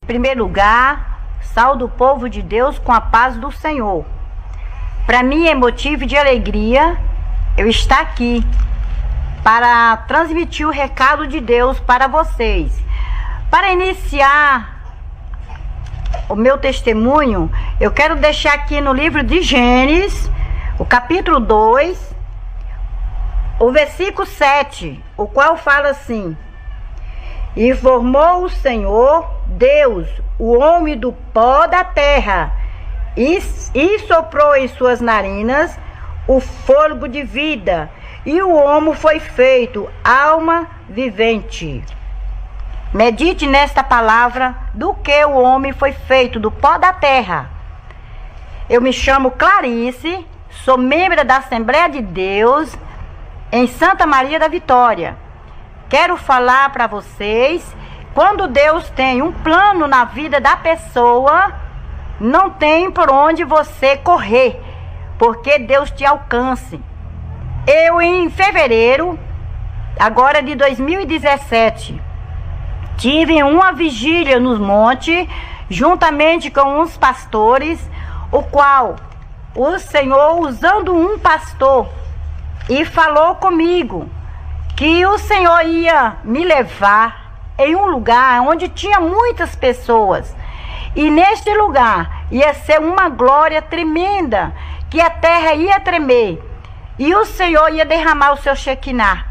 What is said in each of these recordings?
Em primeiro lugar, saúdo o povo de Deus com a paz do Senhor. Para mim é motivo de alegria eu estar aqui para transmitir o recado de Deus para vocês. Para iniciar o meu testemunho, eu quero deixar aqui no livro de Gênesis, o capítulo 2, o versículo 7, o qual fala assim: E formou o Senhor Deus o homem do pó da terra, e soprou em suas narinas o fôlego de vida, e o homem foi feito alma vivente. Medite nesta palavra, do que o homem foi feito do pó da terra. Eu me chamo Clarice, sou membro da Assembleia de Deus em Santa Maria da Vitória. Quero falar para vocês, quando Deus tem um plano na vida da pessoa, não tem por onde você correr, porque Deus te alcance. Eu, em fevereiro, agora de 2017, tive uma vigília nos montes, juntamente com uns pastores, o qual o Senhor, usando um pastor, e falou comigo que o Senhor ia me levar em um lugar onde tinha muitas pessoas, e neste lugar ia ser uma glória tremenda, que a terra ia tremer, e o Senhor ia derramar o seu Shekinah,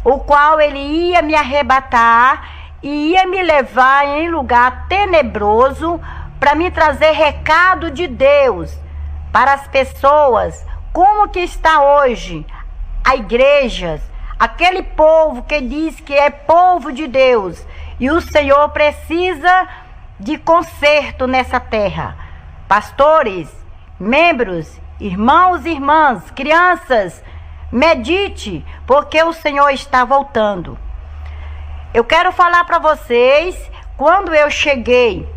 o qual ele ia me arrebatar e ia me levar em lugar tenebroso para me trazer recado de Deus para as pessoas, como que está hoje a igrejas, aquele povo que diz que é povo de Deus, e o Senhor precisa de conserto nessa terra. Pastores, membros, irmãos e irmãs, crianças, medite, porque o Senhor está voltando. Eu quero falar para vocês, quando eu cheguei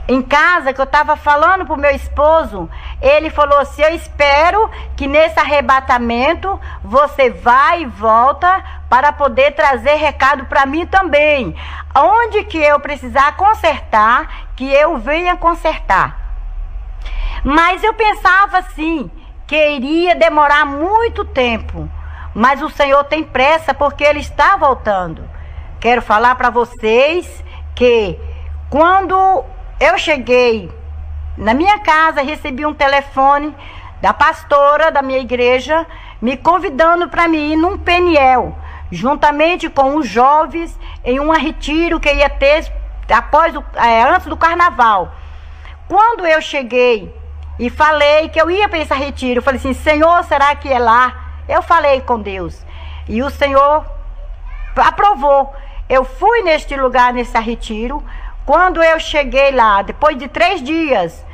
em casa, que eu estava falando para o meu esposo, ele falou assim: eu espero que nesse arrebatamento você vai e volta para poder trazer recado para mim também. Onde que eu precisar consertar, que eu venha consertar. Mas eu pensava assim, que iria demorar muito tempo, mas o Senhor tem pressa, porque Ele está voltando. Quero falar para vocês que quando eu cheguei na minha casa, recebi um telefone da pastora da minha igreja, me convidando para mim ir num Peniel, juntamente com os jovens, em um retiro que ia ter antes do carnaval. Quando eu cheguei e falei que eu ia para esse retiro, eu falei assim: Senhor, será que é lá? Eu falei com Deus, e o Senhor aprovou. Eu fui neste lugar, nesse retiro. Quando eu cheguei lá, depois de 3 dias,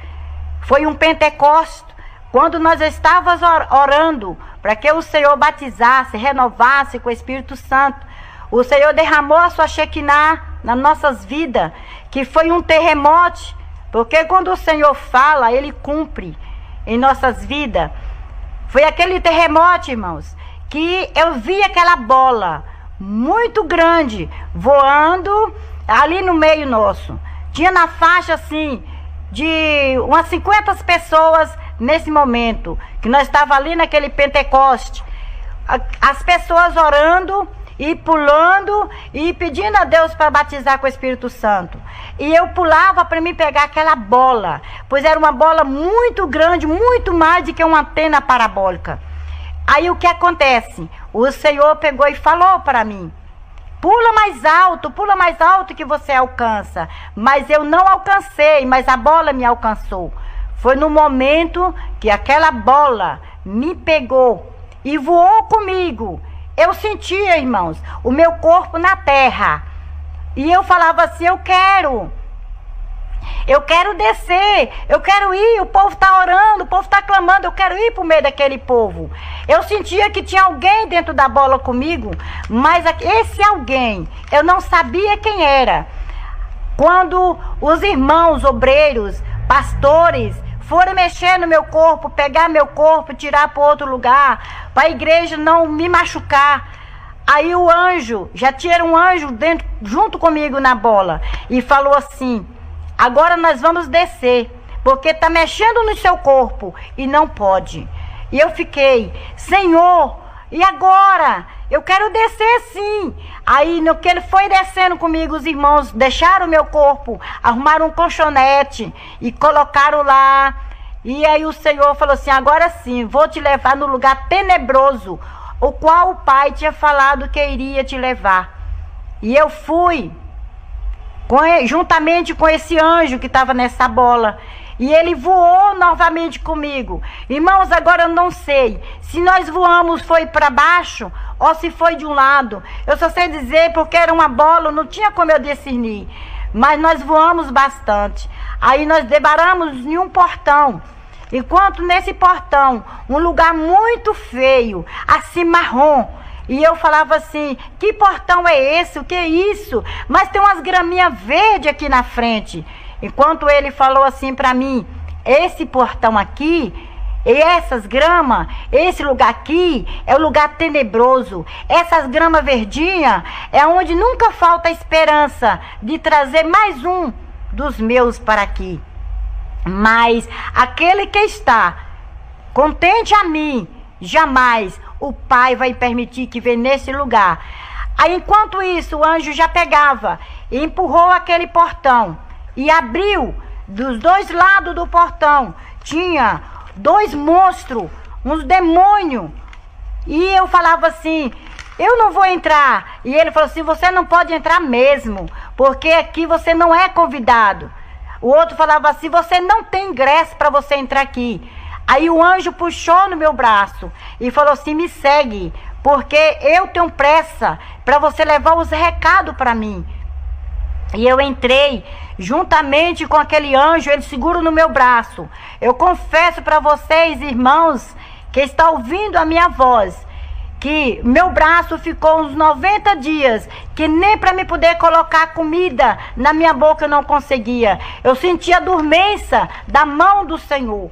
foi um Pentecostes, quando nós estávamos orando para que o Senhor batizasse, renovasse com o Espírito Santo. O Senhor derramou a sua Shekinah nas nossas vidas, que foi um terremoto, porque quando o Senhor fala, Ele cumpre em nossas vidas. Foi aquele terremoto, irmãos, que eu vi aquela bola muito grande voando ali no meio nosso. Tinha na faixa assim de umas 50 pessoas nesse momento, que nós estávamos ali naquele Pentecoste. As pessoas orando e pulando e pedindo a Deus para batizar com o Espírito Santo. E eu pulava para mim pegar aquela bola, pois era uma bola muito grande, muito mais do que uma antena parabólica. Aí o que acontece? O Senhor pegou e falou para mim: pula mais alto que você alcança. Mas eu não alcancei, mas a bola me alcançou. Foi no momento que aquela bola me pegou e voou comigo. Eu sentia, irmãos, o meu corpo na terra. E eu falava assim: eu quero descer, eu quero ir, o povo está orando, o povo está clamando, eu quero ir para o meio daquele povo. Eu sentia que tinha alguém dentro da bola comigo, mas esse alguém, eu não sabia quem era. Quando os irmãos obreiros, pastores, foram mexer no meu corpo, pegar meu corpo, tirar para outro lugar, para a igreja não me machucar, Aí o anjo, já tinha um anjo dentro, junto comigo na bola, e falou assim: agora nós vamos descer, porque está mexendo no seu corpo e não pode. E eu fiquei: Senhor, e agora? Eu quero descer sim. Aí no que ele foi descendo comigo, os irmãos deixaram o meu corpo, arrumaram um colchonete e colocaram lá. E aí o Senhor falou assim: agora sim, vou te levar no lugar tenebroso, o qual o Pai tinha falado que iria te levar. E eu fui, juntamente com esse anjo que estava nessa bola. E ele voou novamente comigo. Irmãos, agora eu não sei se nós voamos foi para baixo ou se foi de um lado. Eu só sei dizer porque era uma bola, não tinha como eu discernir. Mas nós voamos bastante. Aí nós deparamos em um portão. Enquanto nesse portão, um lugar muito feio, assim marrom. E eu falava assim: que portão é esse? O que é isso? Mas tem umas graminhas verdes aqui na frente. Enquanto ele falou assim para mim: esse portão aqui, e essas gramas, esse lugar aqui é o lugar tenebroso. Essas gramas verdinhas é onde nunca falta a esperança de trazer mais um dos meus para aqui. Mas aquele que está contente a mim, jamais o Pai vai permitir que venha nesse lugar. Aí enquanto isso, o anjo já pegava e empurrou aquele portão e abriu. Dos dois lados do portão tinha dois monstros, uns demônios. E eu falava assim: eu não vou entrar. E ele falou assim: você não pode entrar mesmo, porque aqui você não é convidado. O outro falava assim: você não tem ingresso para você entrar aqui. Aí o anjo puxou no meu braço e falou assim: me segue, porque eu tenho pressa para você levar os recados para mim. E eu entrei juntamente com aquele anjo, ele segura no meu braço. Eu confesso para vocês, irmãos, que está ouvindo a minha voz, que meu braço ficou uns 90 dias, que nem para me poder colocar comida na minha boca eu não conseguia. Eu sentia a dormência da mão do Senhor.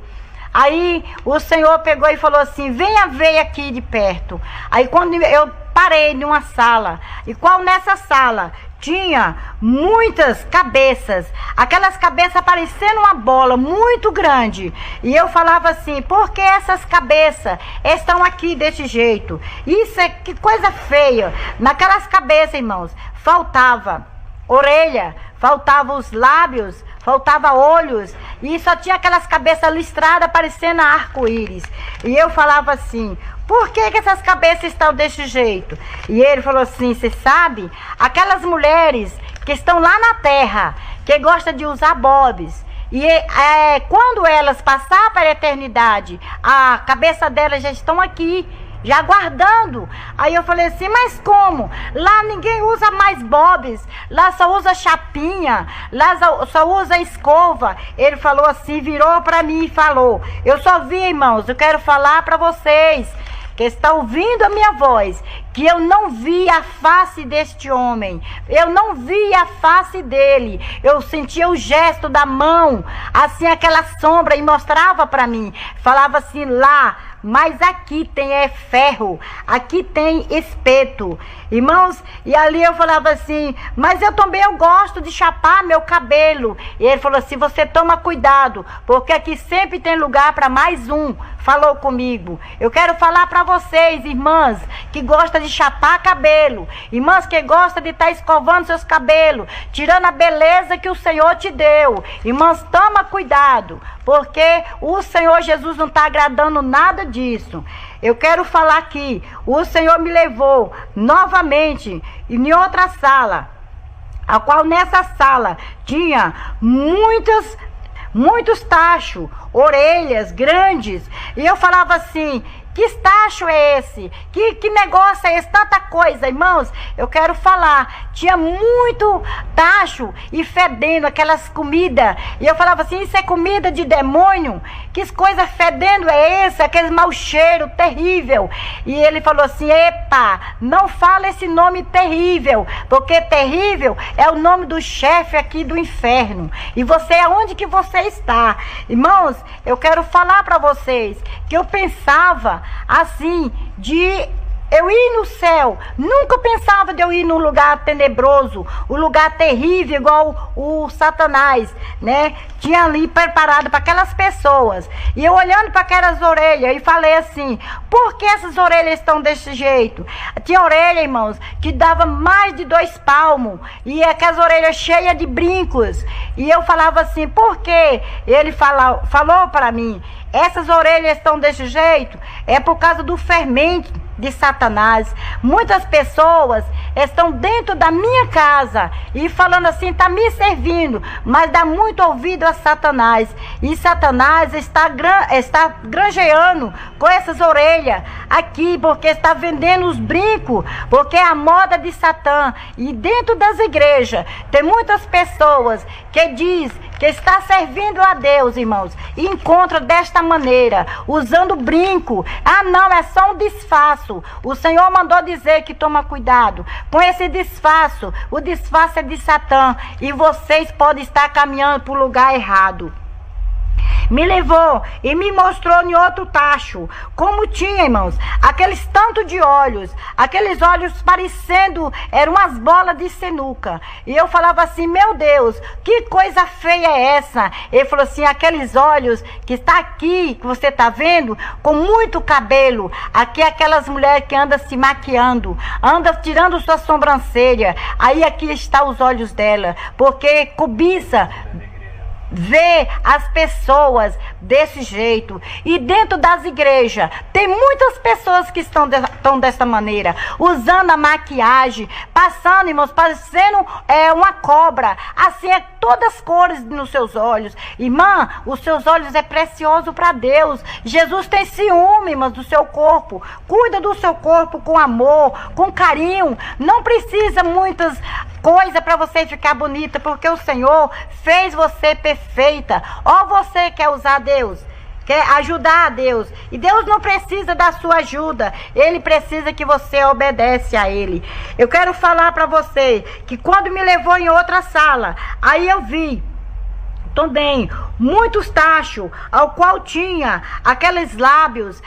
Aí o Senhor pegou e falou assim: venha ver aqui de perto. Aí quando eu parei em uma sala, e qual nessa sala tinha muitas cabeças, aquelas cabeças parecendo uma bola muito grande. E eu falava assim: por que essas cabeças estão aqui desse jeito? Isso é que coisa feia. Naquelas cabeças, irmãos, faltava orelha, faltava os lábios, faltava olhos, e só tinha aquelas cabeças listradas parecendo arco-íris. E eu falava assim: por que essas cabeças estão desse jeito? E ele falou assim: você sabe, aquelas mulheres que estão lá na terra, que gostam de usar bobs, e quando elas passar para a eternidade, a cabeça delas já estão aqui, já aguardando. Aí eu falei assim: mas como? Lá ninguém usa mais bobs, lá só usa chapinha, lá só usa escova. Ele falou assim, virou para mim e falou: eu só vi, irmãos, eu quero falar para vocês que está ouvindo a minha voz, que eu não vi a face deste homem, eu não vi a face dele, eu sentia o gesto da mão, assim aquela sombra, e mostrava para mim, falava assim: lá, mas aqui tem ferro, aqui tem espeto. Irmãos, e ali eu falava assim: mas eu gosto de chapar meu cabelo. E ele falou assim: você toma cuidado, porque aqui sempre tem lugar para mais um. Falou comigo. Eu quero falar para vocês, irmãs, que gostam de chapar cabelo, irmãs que gostam de estar escovando seus cabelos, tirando a beleza que o Senhor te deu. Irmãs, toma cuidado, porque o Senhor Jesus não está agradando nada disso. Eu quero falar aqui: o Senhor me levou novamente em outra sala, a qual nessa sala tinha muitos tachos, orelhas grandes. E eu falava assim: que tacho é esse? Que negócio é esse? Tanta coisa, irmãos. Eu quero falar, tinha muito tacho e fedendo aquelas comidas. E eu falava assim: isso é comida de demônio? Que coisa fedendo é esse? Aquele mau cheiro terrível. E ele falou assim: epa, não fala esse nome terrível, porque terrível é o nome do chefe aqui do inferno. E você, aonde que você está? Irmãos, eu quero falar para vocês que eu pensava assim, eu ir no céu. Nunca pensava de eu ir num lugar tenebroso, um lugar terrível, igual o Satanás, né? Tinha ali preparado para aquelas pessoas. E eu olhando para aquelas orelhas e falei assim, por que essas orelhas estão desse jeito? Tinha orelha, irmãos, que dava mais de 2 palmos. E aquelas orelhas cheias de brincos. E eu falava assim, por quê? Ele falou para mim, essas orelhas estão desse jeito, é por causa do fermento de Satanás. Muitas pessoas estão dentro da minha casa e falando assim, está me servindo, mas dá muito ouvido a Satanás. E Satanás está granjeando com essas orelhas aqui, porque está vendendo os brincos, porque é a moda de Satã. E dentro das igrejas tem muitas pessoas que diz que está servindo a Deus, irmãos, e encontra desta maneira, usando brinco. Ah, não, é só um disfarço. O Senhor mandou dizer que toma cuidado com esse disfarço. O disfarce é de Satã e vocês podem estar caminhando para o lugar errado. Me levou e me mostrou em outro tacho, como tinha, irmãos, aqueles tanto de olhos, aqueles olhos parecendo, eram umas bolas de sinuca. E eu falava assim, meu Deus, que coisa feia é essa? Ele falou assim, aqueles olhos que está aqui, que você está vendo, com muito cabelo. Aqui é aquelas mulheres que andam se maquiando, andam tirando sua sobrancelha. Aí aqui está os olhos dela, porque cobiça ver as pessoas desse jeito. E dentro das igrejas tem muitas pessoas que estão dessa maneira, usando a maquiagem, passando, irmãos, parecendo uma cobra, assim, todas as cores nos seus olhos. Irmã, os seus olhos é precioso para Deus. Jesus tem ciúme, irmãs, do seu corpo. Cuida do seu corpo com amor, com carinho. Não precisa muitas coisa para você ficar bonita, porque o Senhor fez você perfeita. Ó, você quer usar Deus, quer ajudar a Deus, e Deus não precisa da sua ajuda, Ele precisa que você obedece a Ele. Eu quero falar para você que quando me levou em outra sala, aí eu vi também muitos tachos, ao qual tinha aqueles lábios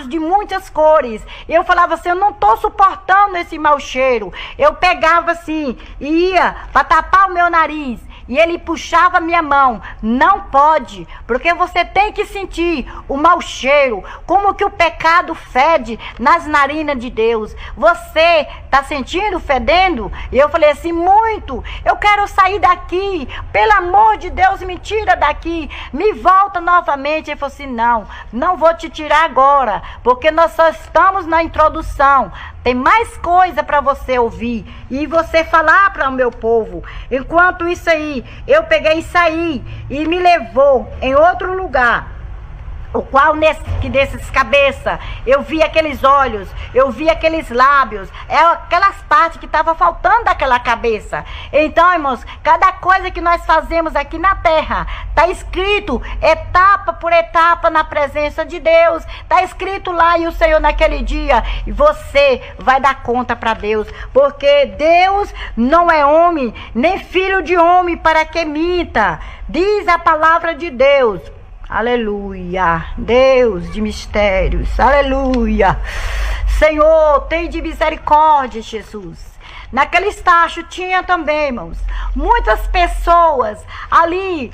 de muitas cores. Eu falava assim, eu não estou suportando esse mau cheiro. Eu pegava assim e ia para tapar o meu nariz. E ele puxava minha mão. Não pode, porque você tem que sentir o mau cheiro, como que o pecado fede nas narinas de Deus. Você está sentindo fedendo? E eu falei assim, muito. Eu quero sair daqui. Pelo amor de Deus, me tira daqui. Me volta novamente. Ele falou assim, não vou te tirar agora, porque nós só estamos na introdução. Tem mais coisa para você ouvir e você falar para o meu povo. Enquanto isso aí, eu peguei e saí e me levou em outro lugar, o qual desses cabeça, eu vi aqueles olhos, eu vi aqueles lábios, aquelas partes que estavam faltando daquela cabeça. Então, irmãos, cada coisa que nós fazemos aqui na terra, está escrito etapa por etapa na presença de Deus, está escrito lá, e o Senhor naquele dia, e você vai dar conta para Deus, porque Deus não é homem, nem filho de homem para que minta, diz a palavra de Deus. Aleluia, Deus de mistérios, aleluia. Senhor, tem de misericórdia, Jesus. Naquele estágio tinha também, irmãos, muitas pessoas ali,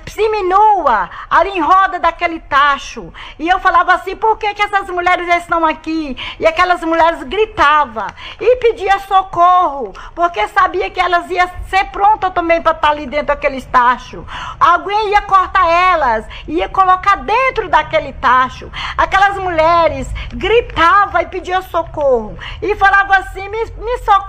seminua, ali em roda daquele tacho. E eu falava assim, por que essas mulheres estão aqui? E aquelas mulheres gritavam e pediam socorro, porque sabia que elas iam ser prontas também para estar ali dentro daquele tacho. Alguém ia cortar elas, ia colocar dentro daquele tacho. Aquelas mulheres gritavam e pediam socorro. E falavam assim, me socorre,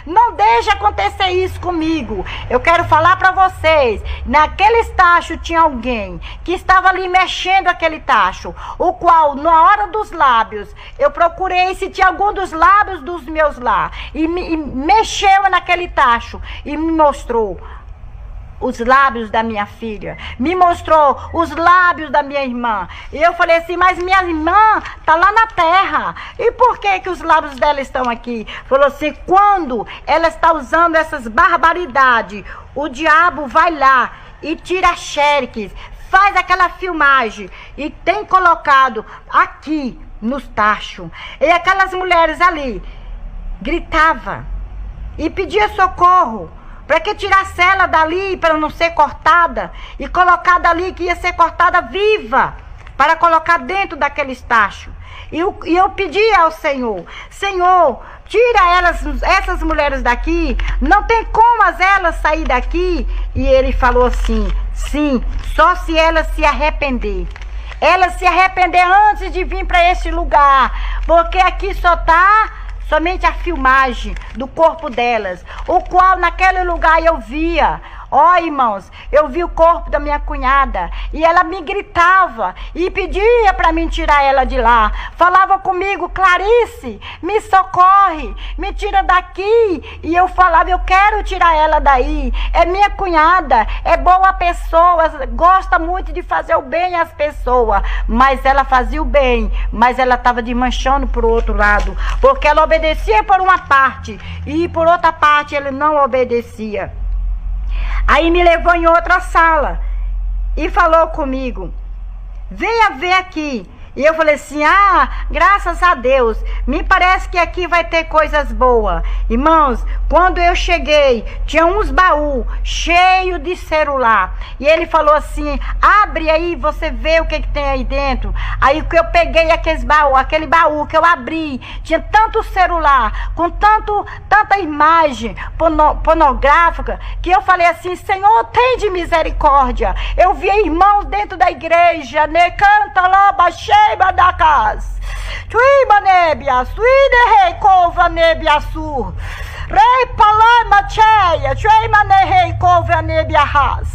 não deixe acontecer isso comigo. Eu quero falar para vocês, naquele tacho tinha alguém que estava ali mexendo aquele tacho, o qual na hora dos lábios, eu procurei se tinha algum dos lábios dos meus lá, e mexeu naquele tacho e me mostrou os lábios da minha filha, me mostrou os lábios da minha irmã. E eu falei assim, mas minha irmã está lá na terra, e por que os lábios dela estão aqui? Falou assim, quando ela está usando essas barbaridades, o diabo vai lá e tira xereques, faz aquela filmagem e tem colocado aqui nos tachos. E aquelas mulheres ali gritavam e pediam socorro para que tirasse ela dali, para não ser cortada, e colocada ali, que ia ser cortada viva, para colocar dentro daqueles tachos. E eu pedi ao Senhor: Senhor, tira essas mulheres daqui, não tem como elas sair daqui. E ele falou assim: sim, só se elas se arrepender. Elas se arrepender antes de vir para esse lugar, porque aqui só está somente a filmagem do corpo delas, o qual naquele lugar eu via. Ó, irmãos, eu vi o corpo da minha cunhada e ela me gritava e pedia para mim tirar ela de lá. Falava comigo: Clarice, me socorre, me tira daqui. E eu falava: eu quero tirar ela daí. É minha cunhada, é boa pessoa, gosta muito de fazer o bem às pessoas. Mas ela fazia o bem, mas ela estava desmanchando por outro lado, porque ela obedecia por uma parte e por outra parte ele não obedecia. Aí me levou em outra sala e falou comigo: venha ver aqui. E eu falei assim: graças a Deus, me parece que aqui vai ter coisas boas. Irmãos, quando eu cheguei, tinha uns baús cheios de celular. E ele falou assim: abre aí, você vê o que tem aí dentro. Aí que eu peguei aquele baú que eu abri, tinha tanto celular, com tanta imagem pornográfica, que eu falei assim: Senhor, tem de misericórdia. Eu vi irmãos dentro da igreja, né? Canta lá, baixei da casa. Tuiba nebia, suide rei cova nebia sur. Rei palama cheia, tuima ne rei cova nebia ras.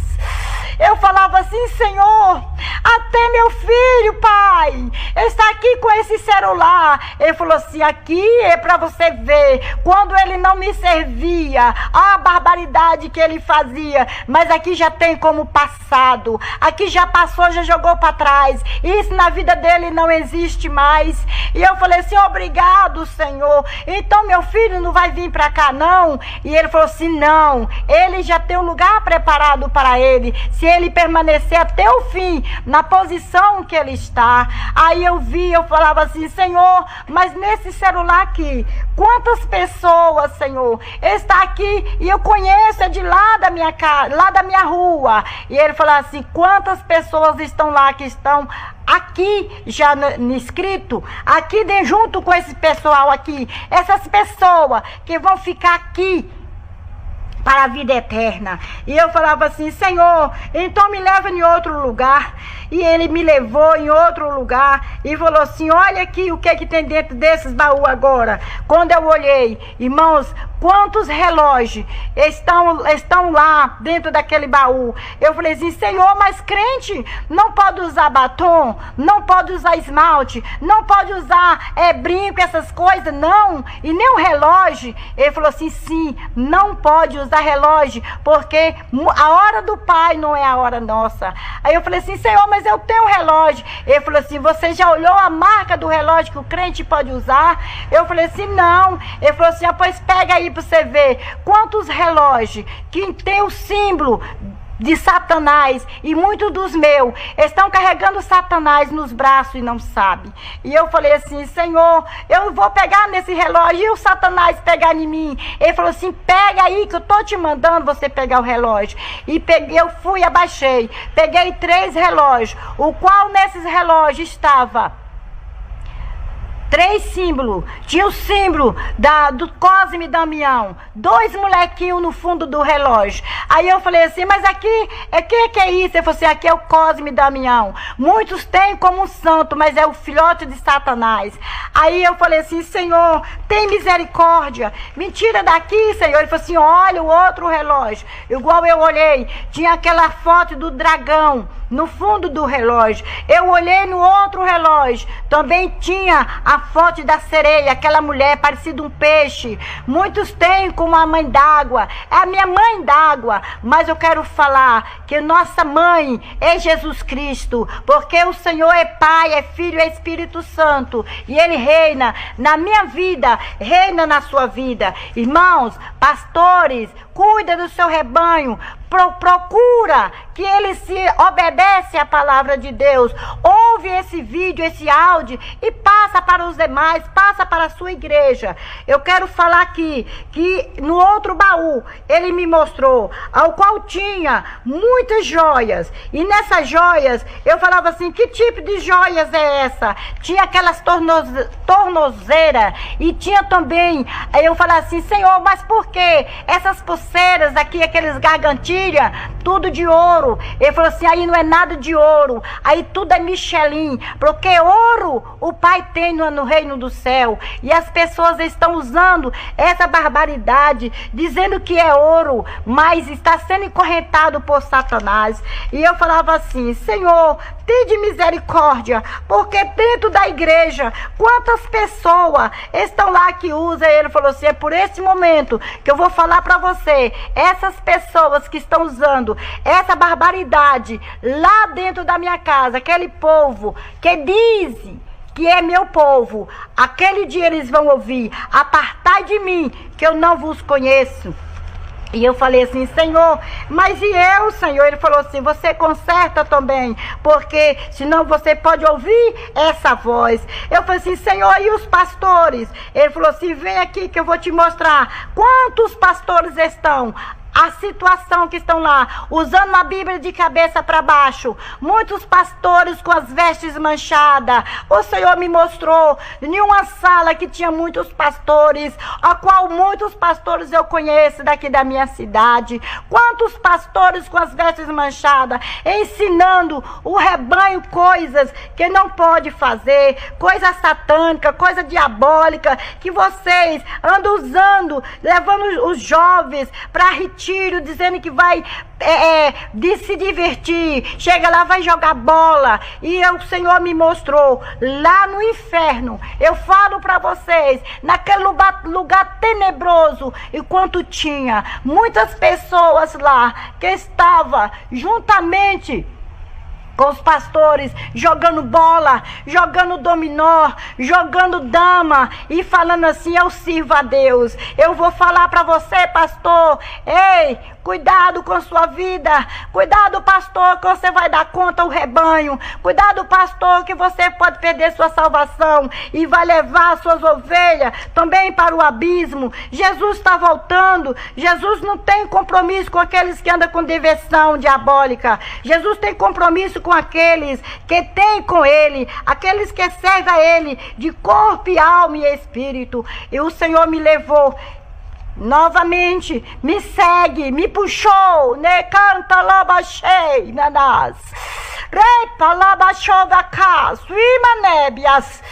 Eu falava assim: Senhor, até meu filho, pai, está aqui com esse celular. Ele falou assim: aqui é para você ver quando ele não me servia, a barbaridade que ele fazia. Mas aqui já tem como passado, aqui já passou, já jogou para trás. Isso na vida dele não existe mais. E eu falei assim: obrigado, Senhor. Então meu filho não vai vir para cá não? E ele falou assim: não, ele já tem um lugar preparado para ele, se ele permanecer até o fim na posição que ele está. Aí eu falava assim: Senhor, mas nesse celular aqui, quantas pessoas, Senhor, está aqui e eu conheço, é de lá da minha casa, lá da minha rua. E ele falou assim: quantas pessoas estão lá que estão aqui já inscrito, aqui junto com esse pessoal aqui, essas pessoas que vão ficar aqui para a vida eterna. E eu falava assim: Senhor, então me leva em outro lugar. E ele me levou em outro lugar e falou assim: olha aqui o que tem dentro desses baús agora. Quando eu olhei, irmãos, quantos relógios estão lá dentro daquele baú. Eu falei assim: Senhor, mas crente não pode usar batom, não pode usar esmalte, não pode usar brinco, essas coisas, não, e nem um relógio. Ele falou assim: sim, não pode usar relógio, porque a hora do Pai não é a hora nossa. Aí eu falei assim: Senhor, mas eu tenho um relógio. Ele falou assim: você já olhou a marca do relógio que o crente pode usar? Eu falei assim: não. Ele falou assim: pois pega aí para você ver quantos relógios que tem o símbolo de Satanás, e muitos dos meus estão carregando Satanás nos braços e não sabem. E eu falei assim: Senhor, eu vou pegar nesse relógio e o Satanás pegar em mim. Ele falou assim: pega aí que eu tô te mandando você pegar o relógio. E peguei, eu fui, abaixei, peguei 3 relógios, o qual nesses relógios estava 3 símbolos. Tinha o símbolo do Cosme e Damião, 2 molequinhos no fundo do relógio. Aí eu falei assim: mas aqui, que é isso? Ele falou assim: aqui é o Cosme e Damião. Muitos têm como um santo, mas é o filhote de Satanás. Aí eu falei assim: Senhor, tem misericórdia, me tira daqui, Senhor. Ele falou assim: olha o outro relógio. Igual eu olhei, tinha aquela foto do dragão no fundo do relógio. Eu olhei no outro relógio, também tinha a foto da sereia, aquela mulher parecida um peixe. Muitos têm como a mãe d'água, é a minha mãe d'água, mas eu quero falar que nossa mãe é Jesus Cristo, porque o Senhor é Pai, é Filho, é Espírito Santo, e Ele reina na minha vida, reina na sua vida. Irmãos, pastores, cuida do seu rebanho, procura que ele se obedece à palavra de Deus, ouve ouve esse vídeo, esse áudio e passa para os demais, passa para a sua igreja. Eu quero falar aqui que no outro baú ele me mostrou, ao qual tinha muitas joias. E nessas joias eu falava assim: que tipo de joias é essa? Tinha aquelas tornozeiras e tinha também, aí eu falava assim: Senhor, mas por que essas pulseiras aqui, aqueles gargantilha, tudo de ouro? Ele falou assim: aí não é nada de ouro, aí tudo é Michelin, porque ouro o Pai tem no reino do céu. E as pessoas estão usando essa barbaridade, dizendo que é ouro, mas está sendo encorrentado por Satanás. E eu falava assim: Senhor, tem de misericórdia, porque dentro da igreja, quantas pessoas estão lá que usam? Ele falou assim: é por esse momento que eu vou falar para você, essas pessoas que estão usando essa barbaridade lá dentro da minha casa, aquele povo que dizem que é meu povo, aquele dia eles vão ouvir: apartai de mim, que eu não vos conheço. E eu falei assim: Senhor, mas e eu, Senhor? Ele falou assim: você conserta também, porque senão você pode ouvir essa voz. Eu falei assim: Senhor, e os pastores? Ele falou assim: vem aqui que eu vou te mostrar quantos pastores estão. A situação que estão lá, usando a Bíblia de cabeça para baixo. Muitos pastores com as vestes manchadas. O Senhor me mostrou em uma sala que tinha muitos pastores, a qual muitos pastores eu conheço daqui da minha cidade. Quantos pastores com as vestes manchadas, ensinando o rebanho coisas que não pode fazer, coisa satânica, coisa diabólica, que vocês andam usando, levando os jovens para retiro, dizendo que vai se divertir, chega lá, vai jogar bola. E o Senhor me mostrou lá no inferno. Eu falo para vocês, naquele lugar tenebroso, enquanto tinha muitas pessoas lá que estavam juntamente com os pastores, jogando bola, jogando dominó, jogando dama e falando assim: eu sirvo a Deus. Eu vou falar para você, pastor, ei, cuidado com sua vida. Cuidado, pastor, que você vai dar conta ao rebanho. Cuidado, pastor, que você pode perder sua salvação e vai levar suas ovelhas também para o abismo. Jesus está voltando. Jesus não tem compromisso com aqueles que andam com diversão diabólica. Jesus tem compromisso com aqueles que têm com ele, aqueles que servem a ele de corpo e alma e espírito. E o Senhor me levou novamente, me segue, me puxou, ne canta labachei nanas, repa labachovacas, imanébias.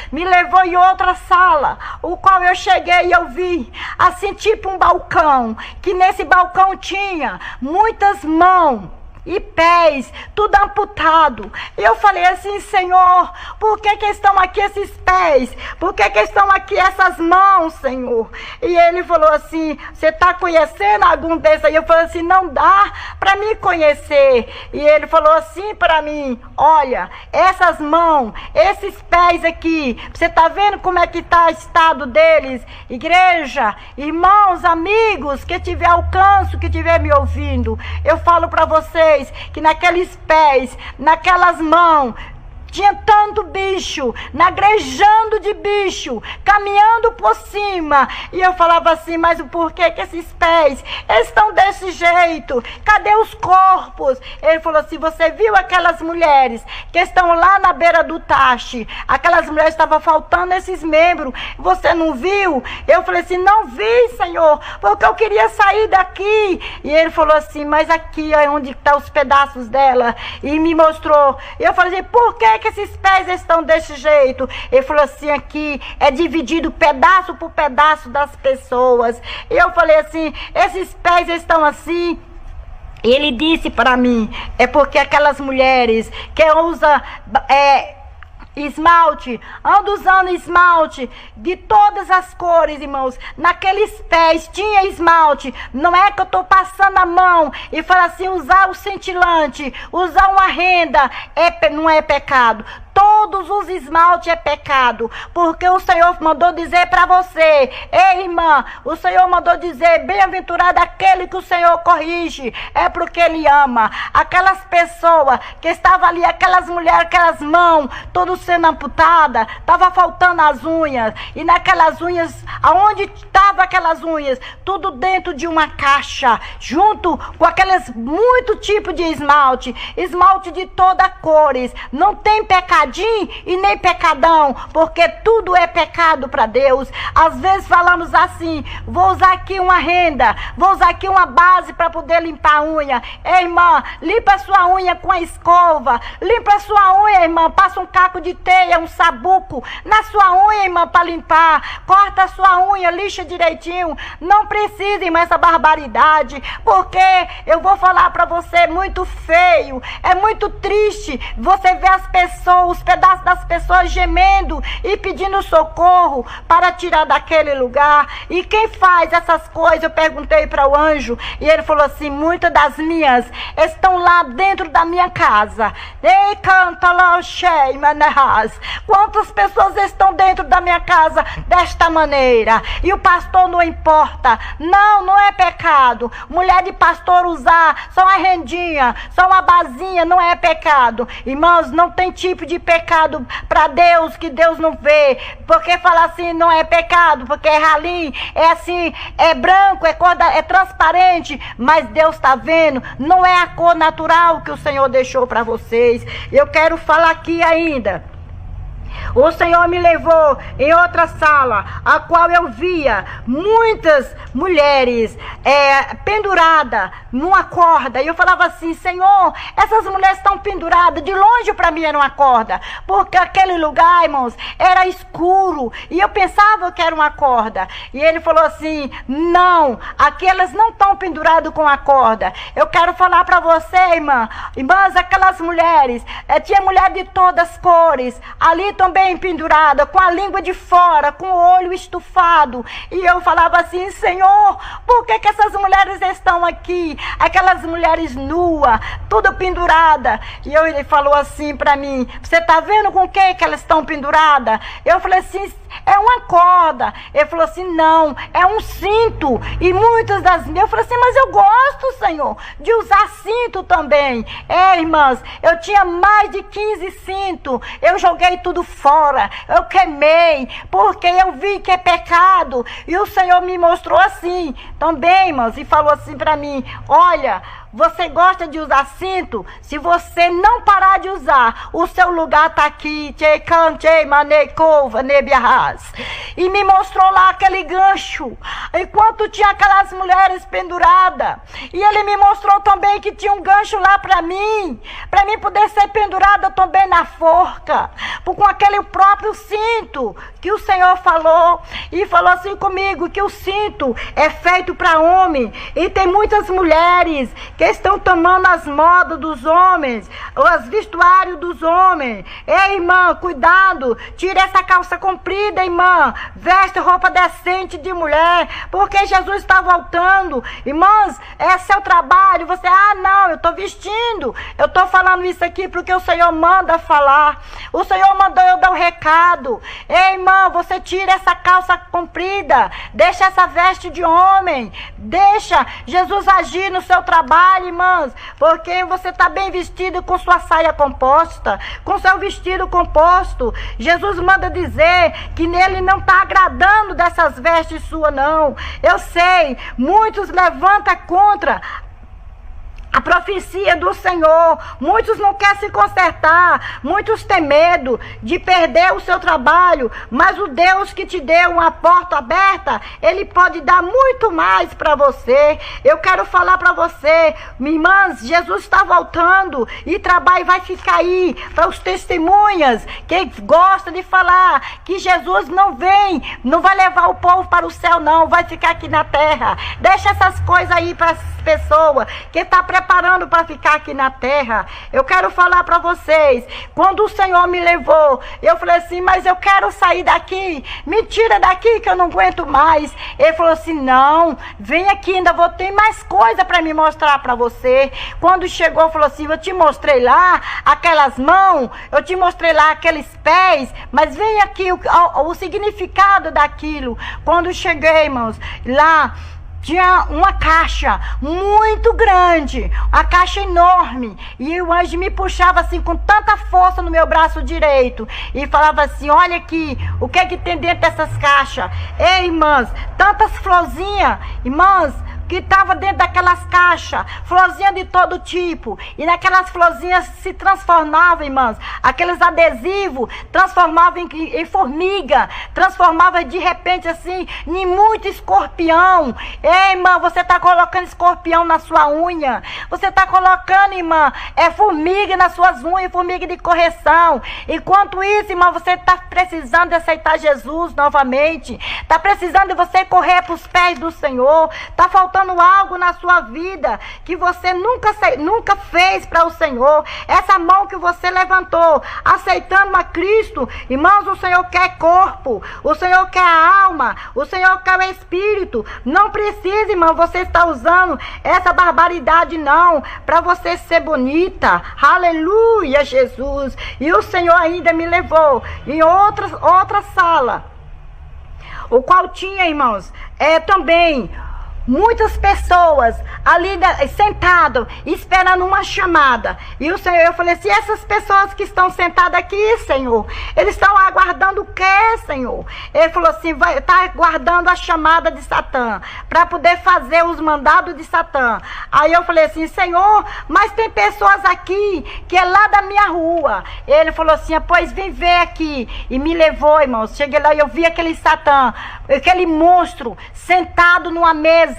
Me levou em outra sala, o qual eu cheguei e eu vi, assim, tipo um balcão, que nesse balcão tinha muitas mãos e pés, tudo amputado. E eu falei assim: Senhor, por que estão aqui esses pés? Por que estão aqui essas mãos, Senhor? E ele falou assim: você está conhecendo algum desses aí? Eu falei assim: não dá para mim conhecer. E ele falou assim para mim: olha, essas mãos, esses pés aqui, você está vendo como é que está o estado deles? Igreja, irmãos, amigos, que tiver alcance, que tiver me ouvindo, eu falo para vocês que naqueles pés, naquelas mãos, tinha tanto bicho, nagrejando de bicho, caminhando por cima. E eu falava assim: mas por que esses pés estão desse jeito? Cadê os corpos? Ele falou assim: você viu aquelas mulheres que estão lá na beira do tache? Aquelas mulheres estavam faltando esses membros. Você não viu? Eu falei assim: não vi, Senhor, porque eu queria sair daqui. E ele falou assim: mas aqui é onde estão os pedaços dela. E me mostrou. E eu falei assim: por que esses pés estão desse jeito? Ele falou assim: aqui é dividido pedaço por pedaço das pessoas. E eu falei assim: esses pés estão assim. E ele disse para mim: é porque aquelas mulheres que usam esmalte, ando usando esmalte de todas as cores, irmãos. Naqueles pés tinha esmalte. Não é que eu estou passando a mão e falo assim: usar o cintilante, usar uma renda, não é pecado. todos os esmaltes é pecado, porque o Senhor mandou dizer para você, ei irmã, o Senhor mandou dizer, bem-aventurado aquele que o Senhor corrige, é porque Ele ama. Aquelas pessoas que estavam ali, aquelas mulheres, aquelas mãos, todas sendo amputadas, estava faltando as unhas, e naquelas unhas, aonde estavam aquelas unhas? Tudo dentro de uma caixa, junto com aqueles muito tipos de esmalte, esmalte de todas cores, não tem pecadinho e nem pecadão, porque tudo é pecado para Deus. Às vezes falamos assim, vou usar aqui uma renda, vou usar aqui uma base para poder limpar a unha. Ei, irmã, limpa a sua unha com a escova, limpa a sua unha, irmã, passa um caco de teia, um sabuco na sua unha, irmã, para limpar, corta a sua unha, lixa direitinho, não precisa, irmã, essa barbaridade, porque eu vou falar para você, é muito feio, é muito triste você ver as pessoas, os pedaços das pessoas gemendo e pedindo socorro para tirar daquele lugar. E quem faz essas coisas? Eu perguntei para o anjo e ele falou assim, muitas das minhas estão lá dentro da minha casa. Ei, canta lá, quantas pessoas estão dentro da minha casa desta maneira? E o pastor não importa. Não, não é pecado. Mulher de pastor usar só uma rendinha, só uma basinha, não é pecado. Irmãos, não tem tipo de pecado para Deus que Deus não vê. Porque falar assim não é pecado, porque é ralinho, é assim, é branco, é transparente, mas Deus está vendo, não é a cor natural que o Senhor deixou para vocês. Eu quero falar aqui ainda. O Senhor me levou em outra sala, a qual eu via muitas mulheres penduradas numa corda. E eu falava assim, Senhor, essas mulheres estão penduradas. De longe para mim era uma corda, porque aquele lugar, irmãos, era escuro. E eu pensava que era uma corda. E ele falou assim, não, aquelas não estão penduradas com a corda. Eu quero falar para você, irmãs, aquelas mulheres, tinha mulher de todas as cores, ali também pendurada, com a língua de fora, com o olho estufado. E eu falava assim, Senhor, por que essas mulheres estão aqui? Aquelas mulheres nuas, tudo pendurada. E ele falou assim para mim, você está vendo com o que elas estão penduradas? Eu falei assim, é uma corda. Ele falou assim, não, é um cinto. E muitas das minhas, eu falei assim, mas eu gosto, Senhor, de usar cinto também. Irmãs, eu tinha mais de 15 cintos. Eu joguei tudo fora, eu queimei, porque eu vi que é pecado. E o Senhor me mostrou assim também, irmãos, e falou assim para mim, olha, você gosta de usar cinto? Se você não parar de usar, o seu lugar está aqui. E me mostrou lá aquele gancho, enquanto tinha aquelas mulheres penduradas. E ele me mostrou também que tinha um gancho lá para mim poder ser pendurada também na forca, com aquele próprio cinto que o Senhor falou. E falou assim comigo, que o cinto é feito para homem. E tem muitas mulheres que estão tomando as modas dos homens, os vestuários dos homens. Ei, irmã, cuidado, tira essa calça comprida, irmã, veste roupa decente de mulher, porque Jesus está voltando. Irmãs, é seu trabalho. Você, não, eu estou vestindo, eu estou falando isso aqui porque o Senhor manda falar. O Senhor mandou eu dar um recado. Ei, irmã, você tira essa calça comprida, deixa essa veste de homem, deixa Jesus agir no seu trabalho, irmãs, porque você está bem vestido com sua saia composta, com seu vestido composto. Jesus manda dizer que nele não está agradando dessas vestes suas, não. Eu sei, muitos levantam contra a profecia do Senhor. Muitos não querem se consertar, muitos têm medo de perder o seu trabalho, mas o Deus que te deu uma porta aberta, Ele pode dar muito mais para você. Eu quero falar para você, minhas irmãs, Jesus está voltando e trabalho vai ficar aí para os testemunhas que gostam de falar que Jesus não vem, não vai levar o povo para o céu, não, vai ficar aqui na terra. Deixa essas coisas aí para as pessoas que estão preparadas preparando para ficar aqui na terra. Eu quero falar para vocês, quando o Senhor me levou, eu falei assim, mas eu quero sair daqui, me tira daqui que eu não aguento mais. Ele falou assim, não, vem aqui, ainda vou ter mais coisa para me mostrar para você. Quando chegou, falou assim, eu te mostrei lá aquelas mãos, eu te mostrei lá aqueles pés, mas vem aqui o significado daquilo. Quando cheguei, irmãos, lá tinha uma caixa muito grande, uma caixa enorme, e o anjo me puxava assim com tanta força no meu braço direito e falava assim, olha aqui, o que é que tem dentro dessas caixas? Ei, irmãs, tantas florzinhas, irmãs, que estava dentro daquelas caixas, florzinha de todo tipo, e naquelas florzinhas se transformavam, irmãs, aqueles adesivos transformavam em formiga, transformavam de repente assim, em muito escorpião. Ei, irmã, você está colocando escorpião na sua unha, você está colocando, irmã, formiga nas suas unhas, formiga de correção. Enquanto isso, irmã, você está precisando de aceitar Jesus novamente, está precisando de você correr para os pés do Senhor, está faltando algo na sua vida que você nunca fez para o Senhor. Essa mão que você levantou, aceitando a Cristo, irmãos, o Senhor quer corpo, o Senhor quer a alma, o Senhor quer o espírito. Não precisa, irmão, você está usando essa barbaridade não, para você ser bonita. Aleluia, Jesus. E o Senhor ainda me levou em outra sala, o qual tinha, irmãos, também muitas pessoas ali sentadas, esperando uma chamada. E o Senhor, eu falei assim, essas pessoas que estão sentadas aqui, Senhor, eles estão aguardando o quê, Senhor? Ele falou assim, está aguardando a chamada de Satã, para poder fazer os mandados de Satã. Aí eu falei assim, Senhor, mas tem pessoas aqui, que é lá da minha rua. Ele falou assim, pois vem ver aqui. E me levou, irmãos, cheguei lá e eu vi aquele Satã, aquele monstro, sentado numa mesa,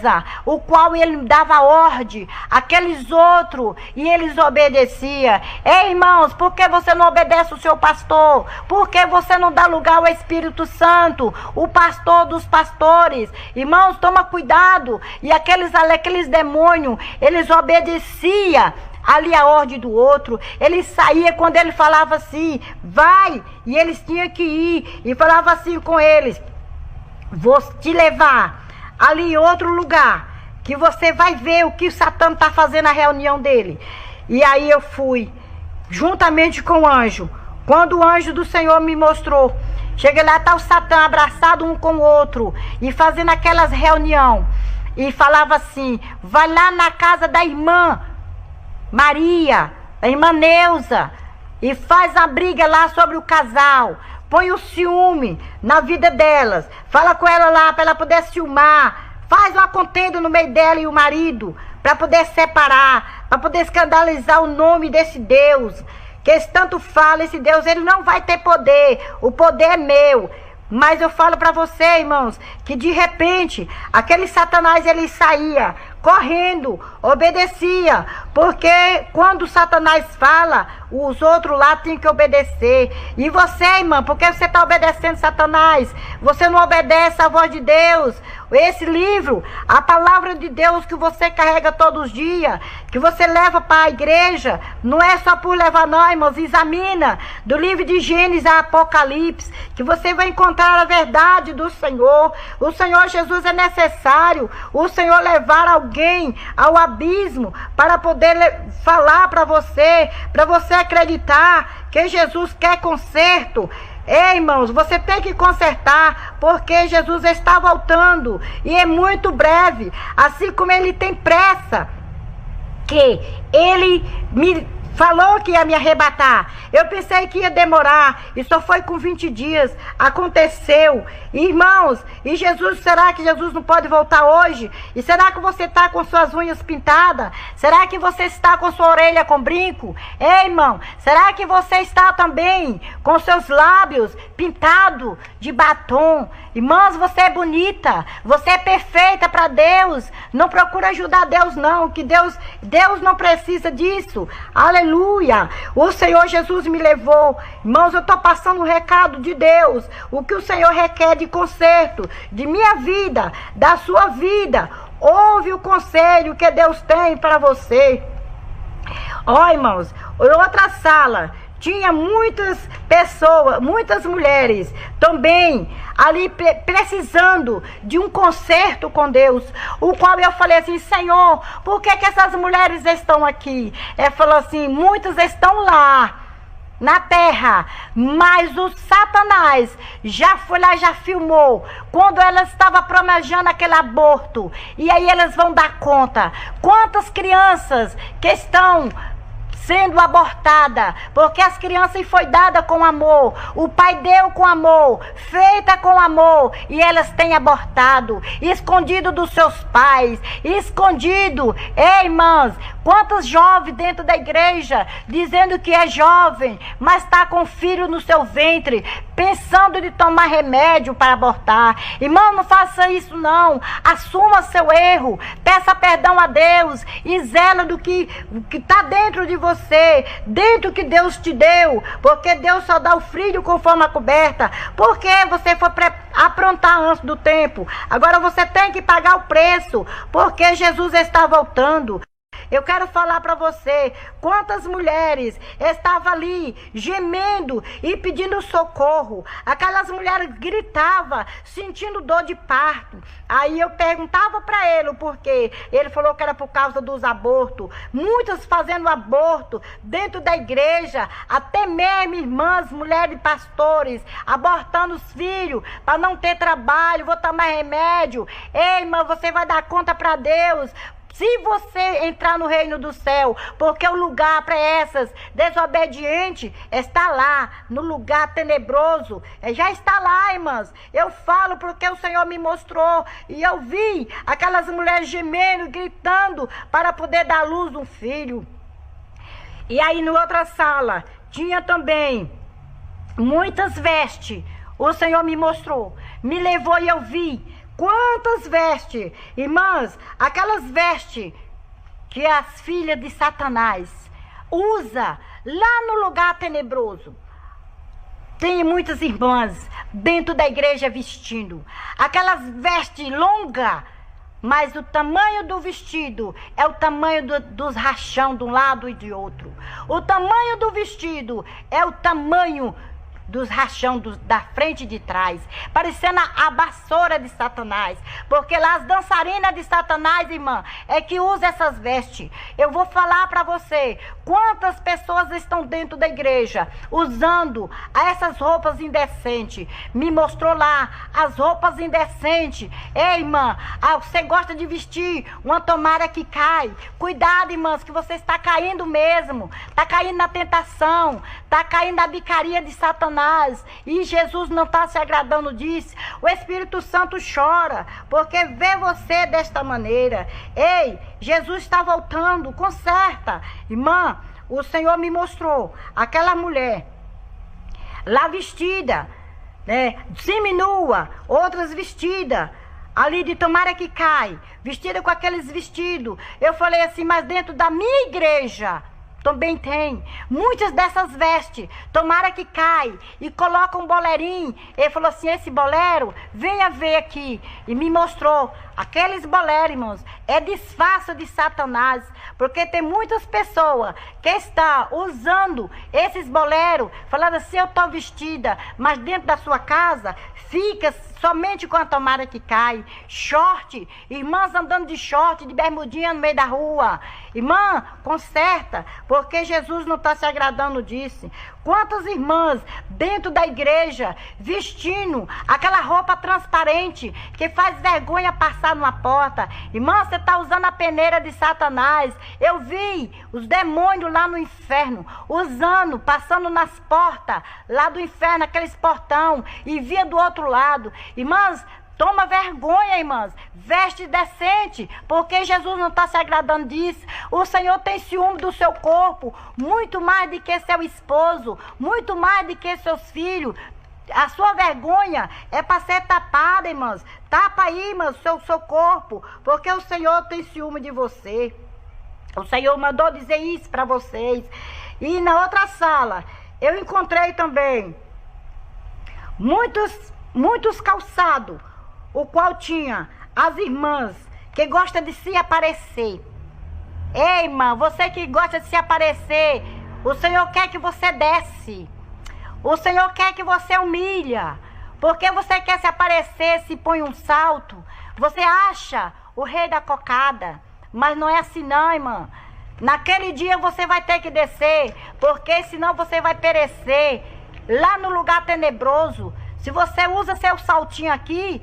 o qual ele dava ordem àqueles outros e eles obedeciam. Ei, irmãos, por que você não obedece o seu pastor? Por que você não dá lugar ao Espírito Santo, o pastor dos pastores? Irmãos, toma cuidado. E aqueles demônios, eles obedeciam ali a ordem do outro. Ele saía quando ele falava assim, vai, e eles tinham que ir, e falava assim com eles, vou te levar ali em outro lugar, que você vai ver o que o Satã está fazendo na reunião dele. E aí eu fui, juntamente com o anjo. Quando o anjo do Senhor me mostrou, cheguei lá, está o Satã abraçado um com o outro, e fazendo aquelas reunião, e falava assim, vai lá na casa da irmã Maria, da irmã Neuza, e faz a briga lá sobre o casal. Põe o ciúme na vida delas. Fala com ela lá para ela poder ciumar. Faz uma contenda no meio dela e o marido, para poder separar, para poder escandalizar o nome desse Deus. Que eles tanto falam, esse Deus, ele não vai ter poder. O poder é meu. Mas eu falo para você, irmãos, que de repente, aquele Satanás, ele saía correndo, obedecia, porque quando Satanás fala, os outros lá têm que obedecer. E você, irmã, por que você está obedecendo Satanás? Você não obedece à voz de Deus. Esse livro, a palavra de Deus que você carrega todos os dias, que você leva para a igreja, não é só por levar não, irmãos. Examina do livro de Gênesis a Apocalipse, que você vai encontrar a verdade do Senhor. O Senhor Jesus é necessário o Senhor levar alguém ao abismo para poder falar para você acreditar que Jesus quer conserto. Ei, irmãos, você tem que consertar, porque Jesus está voltando e é muito breve, assim como ele tem pressa, que ele me falou que ia me arrebatar. Eu pensei que ia demorar, e só foi com 20 dias. Aconteceu. Irmãos, e Jesus, será que Jesus não pode voltar hoje? E será que você está com suas unhas pintadas? Será que você está com sua orelha com brinco? Ei, irmão, será que você está também com seus lábios pintados de batom? Irmãos, você é bonita, você é perfeita para Deus. Não procura ajudar Deus não, que Deus não precisa disso. Aleluia. O Senhor Jesus me levou. Irmãos, eu estou passando um recado de Deus. O que o Senhor requer de conserto, de minha vida, da sua vida. Ouve o conselho que Deus tem para você. Ó, irmãos, em outra sala tinha muitas pessoas, muitas mulheres também ali precisando de um conserto com Deus, o qual eu falei assim: Senhor, por que essas mulheres estão aqui? Ele falou assim: muitas estão lá na terra, mas o Satanás já foi lá, já filmou quando ela estava planejando aquele aborto, e aí elas vão dar conta quantas crianças que estão sendo abortada, porque as crianças foi dada com amor, o pai deu com amor, feita com amor, e elas têm abortado, escondido dos seus pais, escondido. Ei, irmãs, quantos jovens dentro da igreja, dizendo que é jovem, mas está com filho no seu ventre, pensando de tomar remédio para abortar. Irmão, não faça isso não, assuma seu erro, peça perdão a Deus, e zela do que está dentro de você, dentro que Deus te deu, porque Deus só dá o filho conforme a coberta, porque você foi aprontar antes do tempo, agora você tem que pagar o preço, porque Jesus está voltando. Eu quero falar para você, quantas mulheres estavam ali gemendo e pedindo socorro. Aquelas mulheres gritavam, sentindo dor de parto. Aí eu perguntava para ele o porquê. Ele falou que era por causa dos abortos. Muitas fazendo aborto dentro da igreja, até mesmo irmãs, mulheres pastores, abortando os filhos para não ter trabalho, vou tomar remédio. Ei, irmã, você vai dar conta para Deus se você entrar no reino do céu, porque o lugar para essas desobedientes está lá, no lugar tenebroso, já está lá, irmãs. Eu falo porque o Senhor me mostrou, e eu vi aquelas mulheres gemendo, gritando, para poder dar à luz um filho. E aí, na outra sala, tinha também muitas vestes. O Senhor me mostrou, me levou e eu vi quantas vestes, irmãs, aquelas vestes que as filhas de Satanás usa lá no lugar tenebroso. Tem muitas irmãs dentro da igreja vestindo aquelas vestes longas, mas o tamanho do vestido é o tamanho dos rachão de um lado e de outro. O tamanho do vestido é o tamanho dos rachão da frente e de trás, parecendo a vassoura de Satanás, porque lá as dançarinas de Satanás, irmã, é que usa essas vestes. Eu vou falar para você, quantas pessoas estão dentro da igreja usando essas roupas indecentes. Me mostrou lá as roupas indecentes. Ei, irmã, você gosta de vestir uma tomara que cai. Cuidado, irmãs, que você está caindo mesmo, está caindo na tentação, está caindo na bicaria de Satanás, e Jesus não está se agradando disso. O Espírito Santo chora porque vê você desta maneira. Ei, Jesus está voltando, conserta. Irmã, o Senhor me mostrou aquela mulher lá vestida, né, seminua, outras vestidas ali de tomara que cai, vestida com aqueles vestidos. Eu falei assim, mas dentro da minha igreja também tem muitas dessas vestes, tomara que cai, e coloca um boleirinho. Ele falou assim, esse bolero, venha ver aqui. E me mostrou, aqueles boleros, irmãos, é disfarce de Satanás, porque tem muitas pessoas que estão usando esses boleros, falando assim, eu estou vestida, mas dentro da sua casa, fica somente com a tomara que cai, short, irmãs andando de short, de bermudinha no meio da rua. Irmã, conserta, porque Jesus não está se agradando disso. Quantas irmãs dentro da igreja vestindo aquela roupa transparente que faz vergonha passar numa porta. Irmã, você está usando a peneira de Satanás. Eu vi os demônios lá no inferno usando, passando nas portas lá do inferno, aqueles portão, e via do outro lado. Irmãs, toma vergonha, irmãs. Veste decente, porque Jesus não está se agradando disso. O Senhor tem ciúme do seu corpo, muito mais do que seu esposo, muito mais do que seus filhos. A sua vergonha é para ser tapada, irmãs. Tapa aí, irmãs, seu corpo, porque o Senhor tem ciúme de você. O Senhor mandou dizer isso para vocês. E na outra sala, eu encontrei também muitos calçados, o qual tinha as irmãs que gostam de se aparecer. Ei, irmã, você que gosta de se aparecer, o Senhor quer que você desce. O Senhor quer que você humilha. Porque você quer se aparecer, se põe um salto. Você acha o rei da cocada. Mas não é assim não, irmã. Naquele dia você vai ter que descer. Porque senão você vai perecer lá no lugar tenebroso. Se você usa seu saltinho aqui,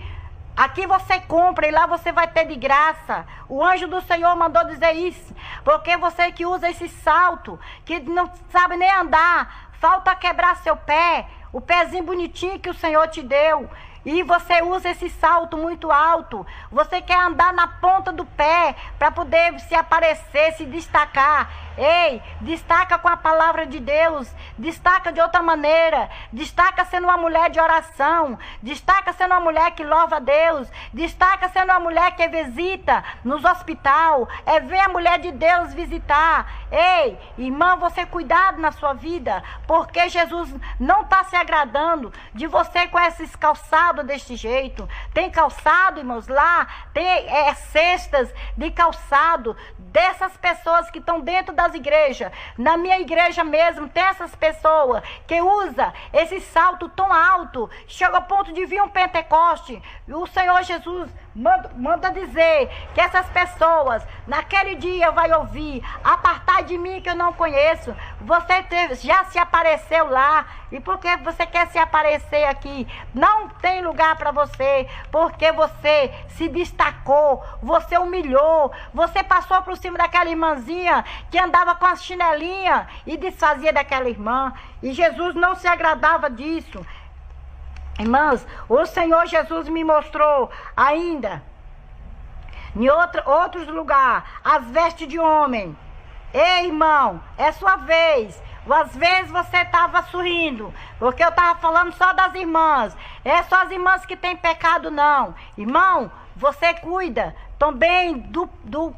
aqui você compra e lá você vai ter de graça. O anjo do Senhor mandou dizer isso. Porque você que usa esse salto, que não sabe nem andar, falta quebrar seu pé, o pezinho bonitinho que o Senhor te deu. E você usa esse salto muito alto. Você quer andar na ponta do pé para poder se aparecer, se destacar. Ei, destaca com a palavra de Deus. Destaca de outra maneira. Destaca sendo uma mulher de oração. Destaca sendo uma mulher que louva a Deus. Destaca sendo uma mulher que visita nos hospitais. Vem a mulher de Deus visitar. Ei, irmã, você cuidado na sua vida. Porque Jesus não está se agradando de você com esses calçados deste jeito. Tem calçado, irmãos, lá tem cestas de calçado dessas pessoas que estão dentro das igrejas. Na minha igreja mesmo tem essas pessoas que usa esse salto tão alto, chega ao ponto de vir um Pentecoste. E o Senhor Jesus manda dizer que essas pessoas naquele dia vai ouvir: apartai de mim que eu não conheço. Você já se apareceu lá, e porque você quer se aparecer aqui, não tem lugar para você, porque você se destacou, você humilhou, você passou por cima daquela irmãzinha que andava com as chinelinhas e desfazia daquela irmã, e Jesus não se agradava disso. Irmãos, o Senhor Jesus me mostrou ainda, em outros lugares, as vestes de homem. Ei, irmão, é sua vez. Às vezes você estava sorrindo, porque eu estava falando só das irmãs. É só as irmãs que têm pecado, não. Irmão, você cuida também do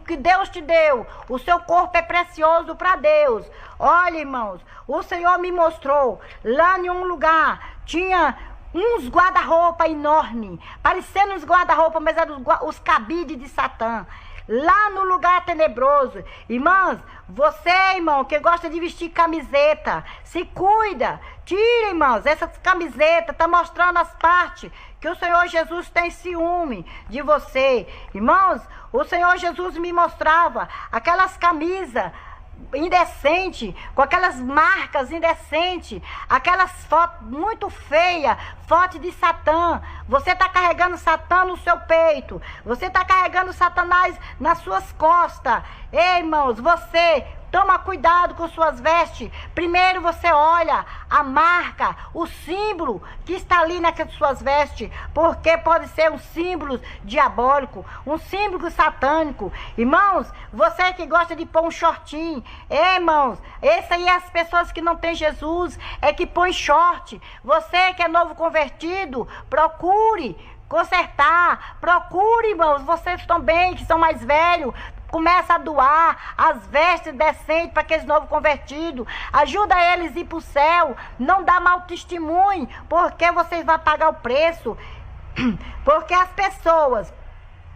que Deus te deu. O seu corpo é precioso para Deus. Olha, irmãos, o Senhor me mostrou, lá em um lugar, tinha uns guarda-roupa enormes, parecendo uns guarda-roupa, mas eram os cabides de Satã, lá no lugar tenebroso. Irmãs, você, irmão, que gosta de vestir camiseta, se cuida, tira, irmãos, essas camisetas, tá mostrando as partes que o Senhor Jesus tem ciúme de você. Irmãos, o Senhor Jesus me mostrava aquelas camisas indecente, com aquelas marcas indecentes, aquelas fotos muito feias, foto de Satã. Você está carregando Satã no seu peito, você está carregando Satanás nas suas costas. Ei, irmãos, você toma cuidado com suas vestes. Primeiro você olha a marca, o símbolo que está ali nas suas vestes, porque pode ser um símbolo diabólico, um símbolo satânico. Irmãos, você que gosta de pôr um shortinho, irmãos, esse aí é as pessoas que não têm Jesus, é que põe short. Você que é novo convertido, procure consertar, procure, irmãos, vocês também que são mais velhos, começa a doar as vestes decentes para aqueles novos convertidos. Ajuda eles a ir para o céu. Não dá mau testemunho, porque vocês vão pagar o preço. Porque as pessoas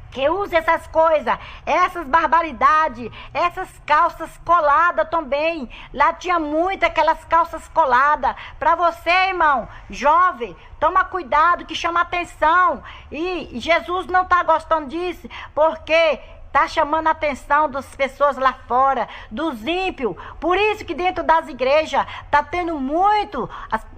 que usam essas coisas, essas barbaridades, essas calças coladas também. Lá tinha muito aquelas calças coladas. Para você, irmão, jovem, toma cuidado que chama atenção. E Jesus não está gostando disso, porque está chamando a atenção das pessoas lá fora, dos ímpios. Por isso que dentro das igrejas está tendo muito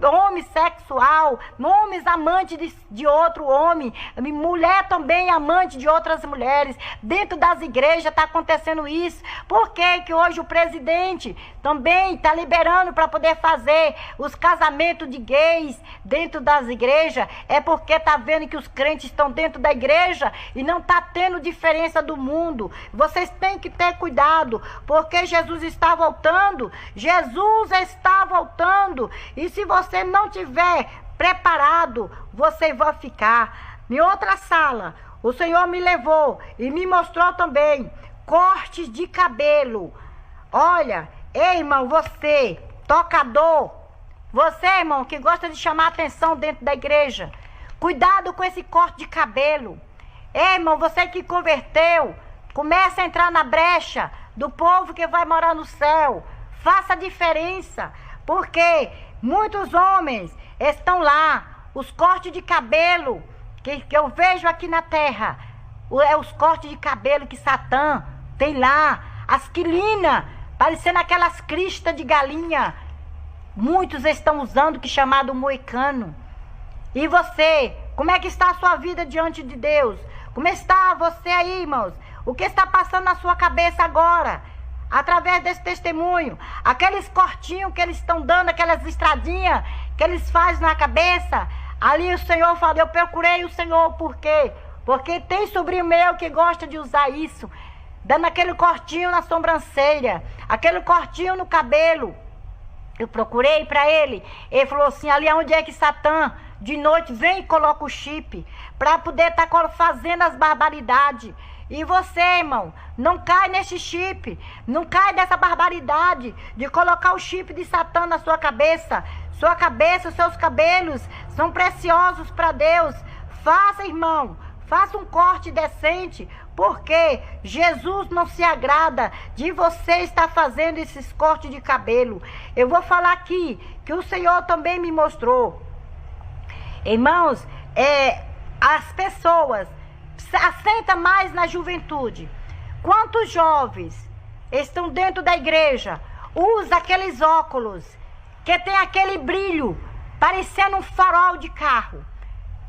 homem sexual, homens amantes de outro homem, mulher também amante de outras mulheres. Dentro das igrejas está acontecendo isso. Por que que hoje o presidente também está liberando para poder fazer os casamentos de gays dentro das igrejas? É porque está vendo que os crentes estão dentro da igreja e não está tendo diferença do mundo. Vocês têm que ter cuidado, porque Jesus está voltando. Jesus está voltando. E se você não tiver preparado, você vai ficar. Em outra sala, o Senhor me levou e me mostrou também cortes de cabelo. Olha, ei, irmão, você, tocador, você, irmão, que gosta de chamar atenção dentro da igreja, cuidado com esse corte de cabelo. Ei, irmão, você que converteu, começa a entrar na brecha do povo que vai morar no céu. Faça a diferença, porque muitos homens estão lá, os cortes de cabelo que eu vejo aqui na terra, é os cortes de cabelo que Satã tem lá, as quilinas, parecendo aquelas cristas de galinha. Muitos estão usando o que é chamado moicano. E você, como é que está a sua vida diante de Deus? Como está você aí, irmãos? O que está passando na sua cabeça agora? Através desse testemunho, aqueles cortinhos que eles estão dando, aquelas estradinhas que eles fazem na cabeça, ali o Senhor fala, eu procurei o Senhor, por quê? Porque tem sobrinho meu que gosta de usar isso, dando aquele cortinho na sobrancelha, aquele cortinho no cabelo. Eu procurei para ele falou assim, ali onde é que Satã, de noite, vem e coloca o chip, para poder estar fazendo as barbaridades. E você, irmão, não cai nesse chip, não cai nessa barbaridade de colocar o chip de Satã na sua cabeça. Sua cabeça, os seus cabelos são preciosos para Deus. Faça, irmão, faça um corte decente, porque Jesus não se agrada de você estar fazendo esses cortes de cabelo. Eu vou falar aqui que o Senhor também me mostrou. Irmãos, as pessoas assenta mais na juventude. Quantos jovens estão dentro da igreja, usa aqueles óculos que tem aquele brilho, parecendo um farol de carro,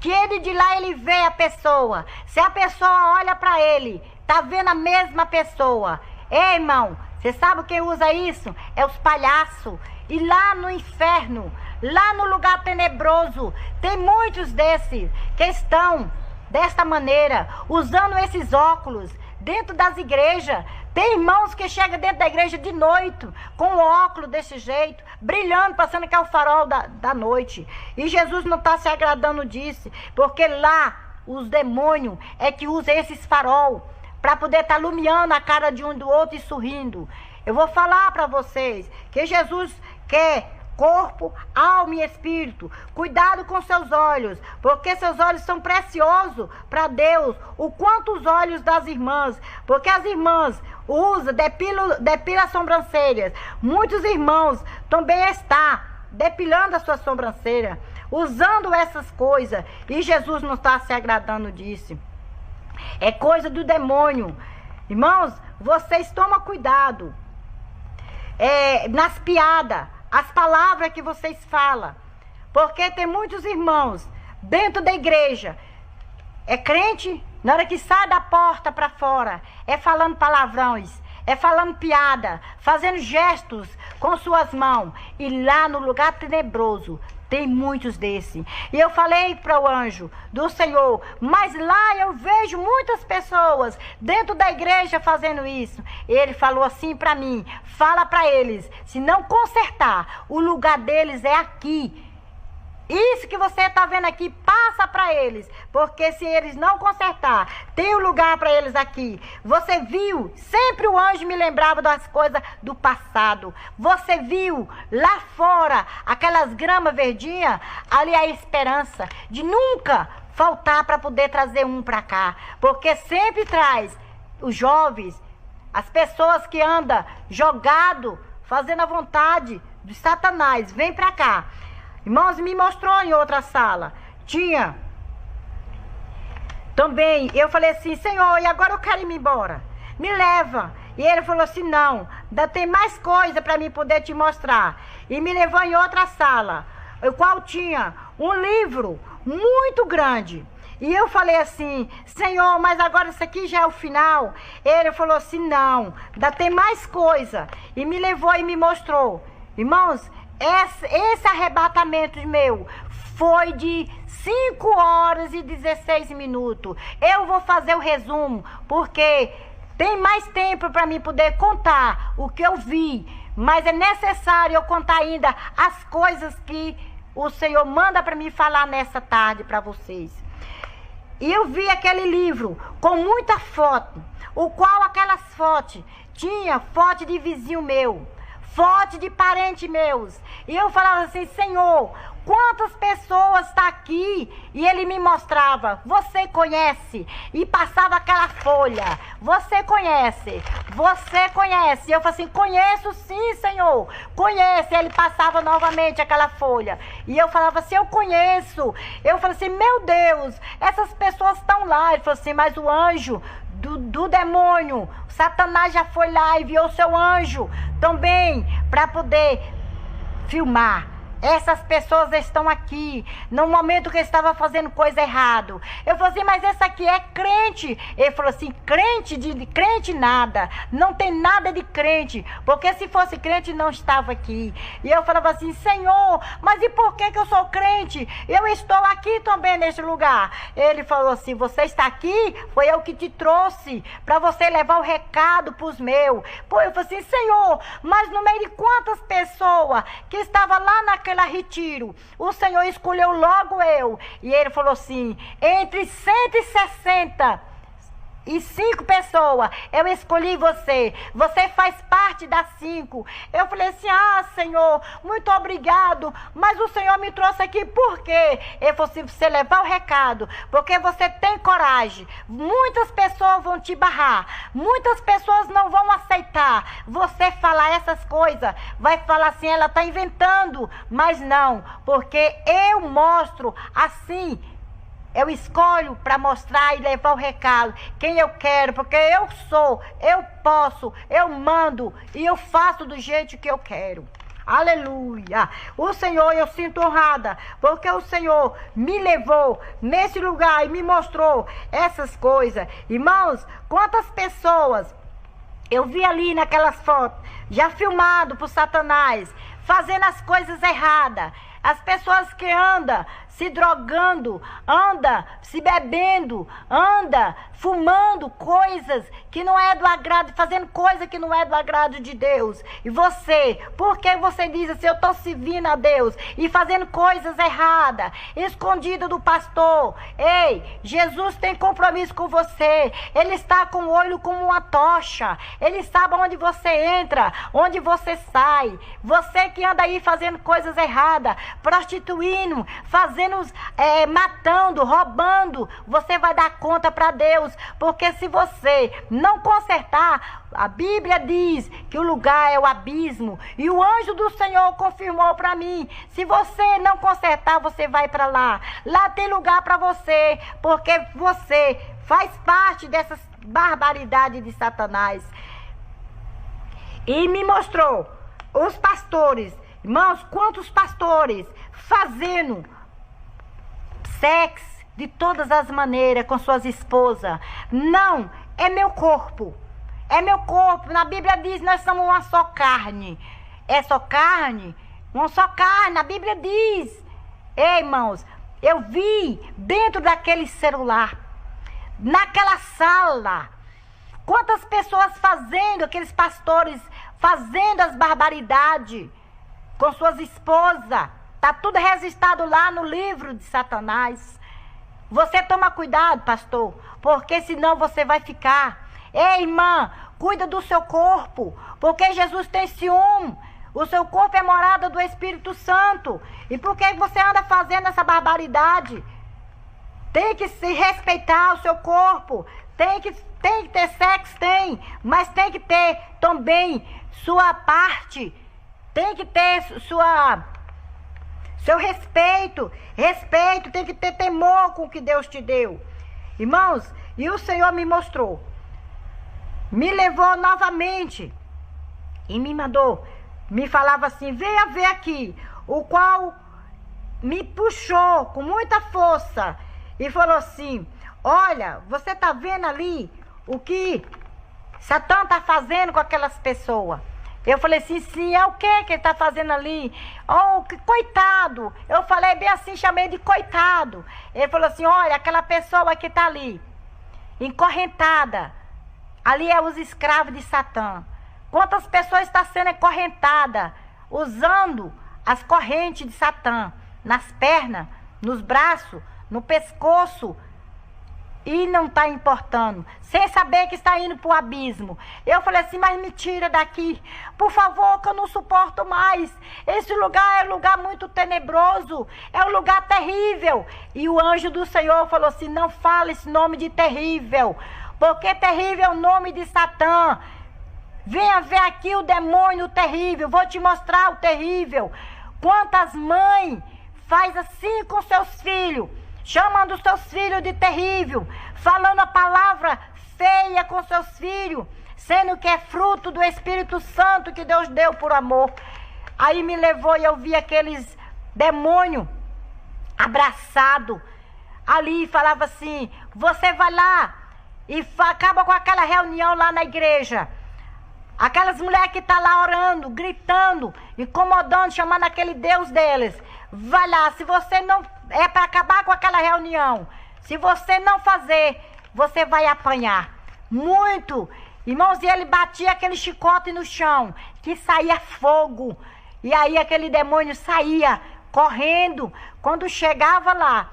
que ele de lá ele vê a pessoa. Se a pessoa olha para ele, tá vendo a mesma pessoa. Ei, irmão, você sabe quem usa isso? É os palhaços. E lá no inferno, lá no lugar tenebroso, tem muitos desses que estão desta maneira, usando esses óculos dentro das igrejas. Tem irmãos que chegam dentro da igreja de noite, com o óculos desse jeito, brilhando, passando que é o farol da noite. E Jesus não está se agradando disso, porque lá os demônios é que usam esses farol, para poder estar iluminando a cara de um do outro e sorrindo. Eu vou falar para vocês que Jesus quer corpo, alma e espírito. Cuidado com seus olhos, porque seus olhos são preciosos para Deus. O quanto os olhos das irmãs, porque as irmãs usam, depila as sobrancelhas. Muitos irmãos também estão depilando a sua sobrancelha, usando essas coisas, e Jesus não está se agradando disso. É coisa do demônio. Irmãos, vocês tomam cuidado nas piadas, as palavras que vocês falam, porque tem muitos irmãos dentro da igreja, é crente, na hora que sai da porta para fora, é falando palavrões, é falando piada, fazendo gestos com suas mãos, e lá no lugar tenebroso tem muitos desses. E eu falei para o anjo do Senhor, mas lá eu vejo muitas pessoas dentro da igreja fazendo isso. Ele falou assim para mim, fala para eles, se não consertar, o lugar deles é aqui. Isso que você está vendo aqui, passa para eles, porque se eles não consertar, tem um lugar para eles aqui. Você viu, sempre o anjo me lembrava das coisas do passado. Você viu lá fora, aquelas gramas verdinhas, ali a esperança de nunca faltar para poder trazer um para cá, porque sempre traz os jovens, as pessoas que andam jogado, fazendo a vontade de Satanás, vem para cá. Irmãos, me mostrou em outra sala, tinha também, eu falei assim, Senhor, e agora eu quero ir embora, me leva. E ele falou assim, não, ainda tem mais coisa para mim poder te mostrar. E me levou em outra sala, o qual tinha um livro muito grande. E eu falei assim, Senhor, mas agora isso aqui já é o final? Ele falou assim, não, ainda tem mais coisa. E me levou e me mostrou. Irmãos, esse arrebatamento meu foi de 5 horas e 16 minutos. Eu vou fazer o resumo, porque tem mais tempo para mim poder contar o que eu vi. Mas é necessário eu contar ainda as coisas que o Senhor manda para mim falar nessa tarde para vocês. E eu vi aquele livro com muita foto, o qual aquelas fotos tinha foto de vizinho meu, forte de parentes meus. E eu falava assim, Senhor, quantas pessoas estão aqui? E ele me mostrava, você conhece? E passava aquela folha, você conhece? Você conhece? E eu falei assim, conheço sim, Senhor, conhece. E ele passava novamente aquela folha. E eu falava assim, eu conheço. Eu falei assim, meu Deus, essas pessoas estão lá. Ele falou assim, mas o anjo do demônio, Satanás já foi lá e enviou seu anjo também para poder filmar. Essas pessoas estão aqui no momento que eu estava fazendo coisa errada. Eu falei assim, mas essa aqui é crente. Ele falou assim, crente de crente nada. Não tem nada de crente. Porque se fosse crente não estava aqui. E eu falava assim, Senhor, mas e por que eu sou crente? Eu estou aqui também neste lugar. Ele falou assim, você está aqui? Foi eu que te trouxe para você levar o recado para os meus. Pô, eu falei assim, Senhor, mas no meio de quantas pessoas que estavam lá naquele retiro, o Senhor escolheu logo eu. E ele falou assim, entre 165 pessoas, eu escolhi você. Você faz parte das 5. Eu falei assim, Senhor, muito obrigado, mas o Senhor me trouxe aqui por quê? Ele falou assim, você levar o recado, porque você tem coragem. Muitas pessoas vão te barrar, muitas pessoas não vão aceitar você falar essas coisas. Vai falar assim, ela está inventando. Mas não, porque eu mostro assim. Eu escolho para mostrar e levar o recado, quem eu quero, porque eu sou, eu posso, eu mando e eu faço do jeito que eu quero. Aleluia! O Senhor, eu sinto honrada, porque o Senhor me levou nesse lugar e me mostrou essas coisas. Irmãos, quantas pessoas eu vi ali naquelas fotos, já filmado por Satanás, fazendo as coisas erradas. As pessoas que andam se drogando, anda se bebendo, anda fumando coisas que não é do agrado, fazendo coisa que não é do agrado de Deus. E você, por que você diz assim, eu estou servindo a Deus e fazendo coisas erradas, escondida do pastor? Ei, Jesus tem compromisso com você. Ele está com o olho como uma tocha. Ele sabe onde você entra, onde você sai. Você que anda aí fazendo coisas erradas, prostituindo, fazendo, matando, roubando, você vai dar conta para Deus, porque se você não consertar, a Bíblia diz que o lugar é o abismo, e o anjo do Senhor confirmou para mim, se você não consertar, você vai para lá. Lá tem lugar para você, porque você faz parte dessas barbaridades de Satanás. E me mostrou os pastores. Irmãos, quantos pastores fazendo sexo de todas as maneiras com suas esposas. Não, é meu corpo. É meu corpo. Na Bíblia diz, nós somos uma só carne. É só carne? Uma só carne. A Bíblia diz. Ei, irmãos, eu vi dentro daquele celular, naquela sala, quantas pessoas fazendo, aqueles pastores fazendo as barbaridades com suas esposas. Está tudo registrado lá no livro de Satanás. Você toma cuidado, pastor, porque senão você vai ficar. Ei, irmã, cuida do seu corpo, porque Jesus tem ciúme. O seu corpo é morada do Espírito Santo. E por que você anda fazendo essa barbaridade? Tem que se respeitar o seu corpo. Tem que ter sexo, tem. Mas tem que ter também sua parte. Tem que ter seu respeito. Respeito, tem que ter temor com o que Deus te deu. Irmãos, e o Senhor me mostrou. Me levou novamente. E me mandou. Me falava assim, venha ver aqui. O qual me puxou com muita força. E falou assim, olha, você tá vendo ali o que Satã tá fazendo com aquelas pessoas? Eu falei assim, sim, é o que ele está fazendo ali? Oh, que coitado. Eu falei bem assim, chamei de coitado. Ele falou assim, olha, aquela pessoa que está ali, encorrentada. Ali é os escravos de Satã. Quantas pessoas estão sendo encorrentadas, usando as correntes de Satã, nas pernas, nos braços, no pescoço. e não está importando, sem saber que está indo para o abismo. Eu falei assim, mas me tira daqui, por favor, que eu não suporto mais. Esse lugar é um lugar muito tenebroso, é um lugar terrível. E o anjo do Senhor falou assim, não fale esse nome de terrível, porque terrível é o nome de Satã. Venha ver aqui o demônio terrível, vou te mostrar o terrível. Quantas mães faz assim com seus filhos, chamando os seus filhos de terrível, falando a palavra feia com seus filhos, sendo que é fruto do Espírito Santo que Deus deu por amor. Aí me levou e eu vi aqueles demônios abraçados ali, falava assim, você vai lá e acaba com aquela reunião lá na igreja. Aquelas mulheres que estão lá orando, gritando, incomodando, chamando aquele Deus deles. Vai lá, se você não... É para acabar com aquela reunião. Se você não fazer, você vai apanhar. Muito. Irmãos, e ele batia aquele chicote no chão, que saía fogo. E aí aquele demônio saía correndo. Quando chegava lá,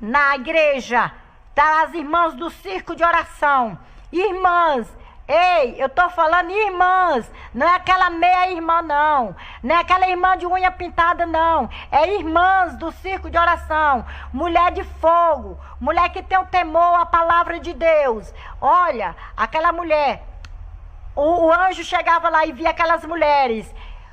na igreja, tá as irmãs do circo de oração. Irmãs, ei, eu tô falando irmãs, não é aquela meia irmã não, não é aquela irmã de unha pintada não, é irmãs do circo de oração, mulher de fogo, mulher que tem o temor à palavra de Deus. Olha, aquela mulher, o anjo chegava lá e via aquelas mulheres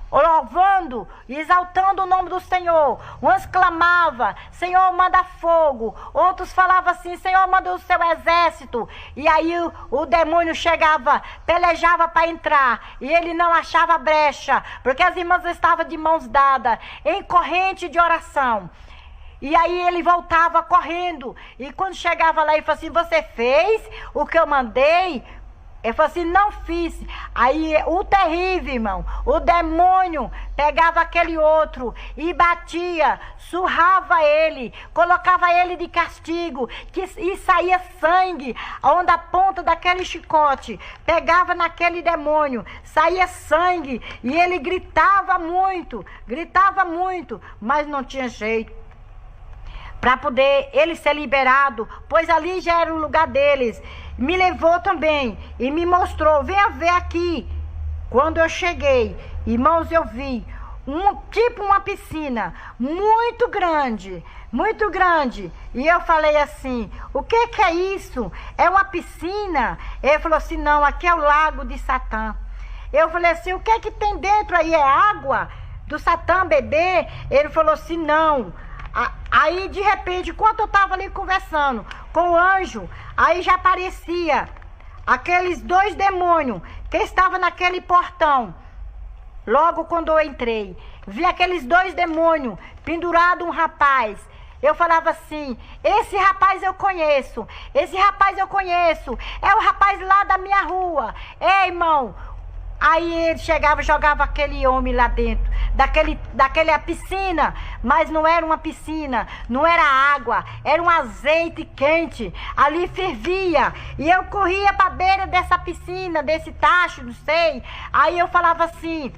louvando, exaltando o nome do Senhor. Uns clamavam, Senhor, manda fogo. Outros falavam assim, Senhor, manda o seu exército. E aí o demônio chegava, pelejava para entrar, e ele não achava brecha, porque as irmãs estavam de mãos dadas, em corrente de oração. E aí ele voltava correndo, e quando chegava lá, ele falou assim, você fez o que eu mandei? Ele falou assim, não fiz. Aí o terrível, irmão, o demônio pegava aquele outro e batia, surrava ele, colocava ele de castigo, e saía sangue, onde a ponta daquele chicote pegava naquele demônio, saía sangue, e ele gritava muito, mas não tinha jeito para poder ele ser liberado, pois ali já era o lugar deles. Me levou também e me mostrou, venha ver aqui. Quando eu cheguei, irmãos, eu vi tipo uma piscina muito grande, e eu falei assim, o que é isso? É uma piscina? Ele falou assim, não, aqui é o lago de Satã. Eu falei assim, o que é que tem dentro aí? É água do Satã beber? Ele falou assim, não. Aí, de repente, enquanto eu estava ali conversando com o anjo, aí já aparecia aqueles dois demônios que estavam naquele portão. Logo quando eu entrei, vi aqueles dois demônios pendurado um rapaz. Eu falava assim, esse rapaz eu conheço, é o rapaz lá da minha rua. Ei, irmão. Aí ele chegava e jogava aquele homem lá dentro, daquela piscina, mas não era uma piscina, não era água, era um azeite quente, ali fervia, e eu corria para a beira dessa piscina, desse tacho, não sei, aí eu falava assim,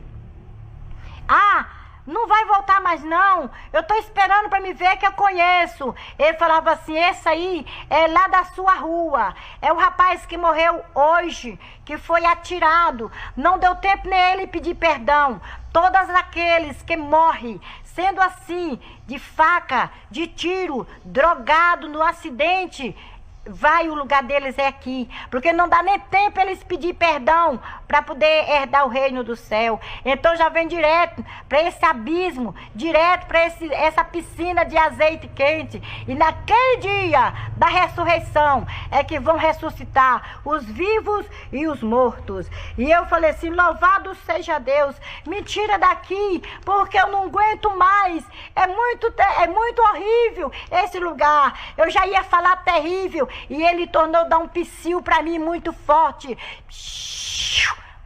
não vai voltar mais não, eu tô esperando para me ver que eu conheço. Ele falava assim, esse aí é lá da sua rua, é o rapaz que morreu hoje, que foi atirado, não deu tempo nem ele pedir perdão. Todos aqueles que morrem, sendo assim, de faca, de tiro, drogado no acidente, o lugar deles é aqui, porque não dá nem tempo eles pedir perdão para poder herdar o reino do céu. Então já vem direto para esse abismo, direto para essa piscina de azeite quente, e naquele dia da ressurreição é que vão ressuscitar os vivos e os mortos. E eu falei assim, louvado seja Deus, me tira daqui, porque eu não aguento mais, é muito horrível esse lugar. Eu já ia falar terrível, e ele tornou dar um psiu para mim muito forte.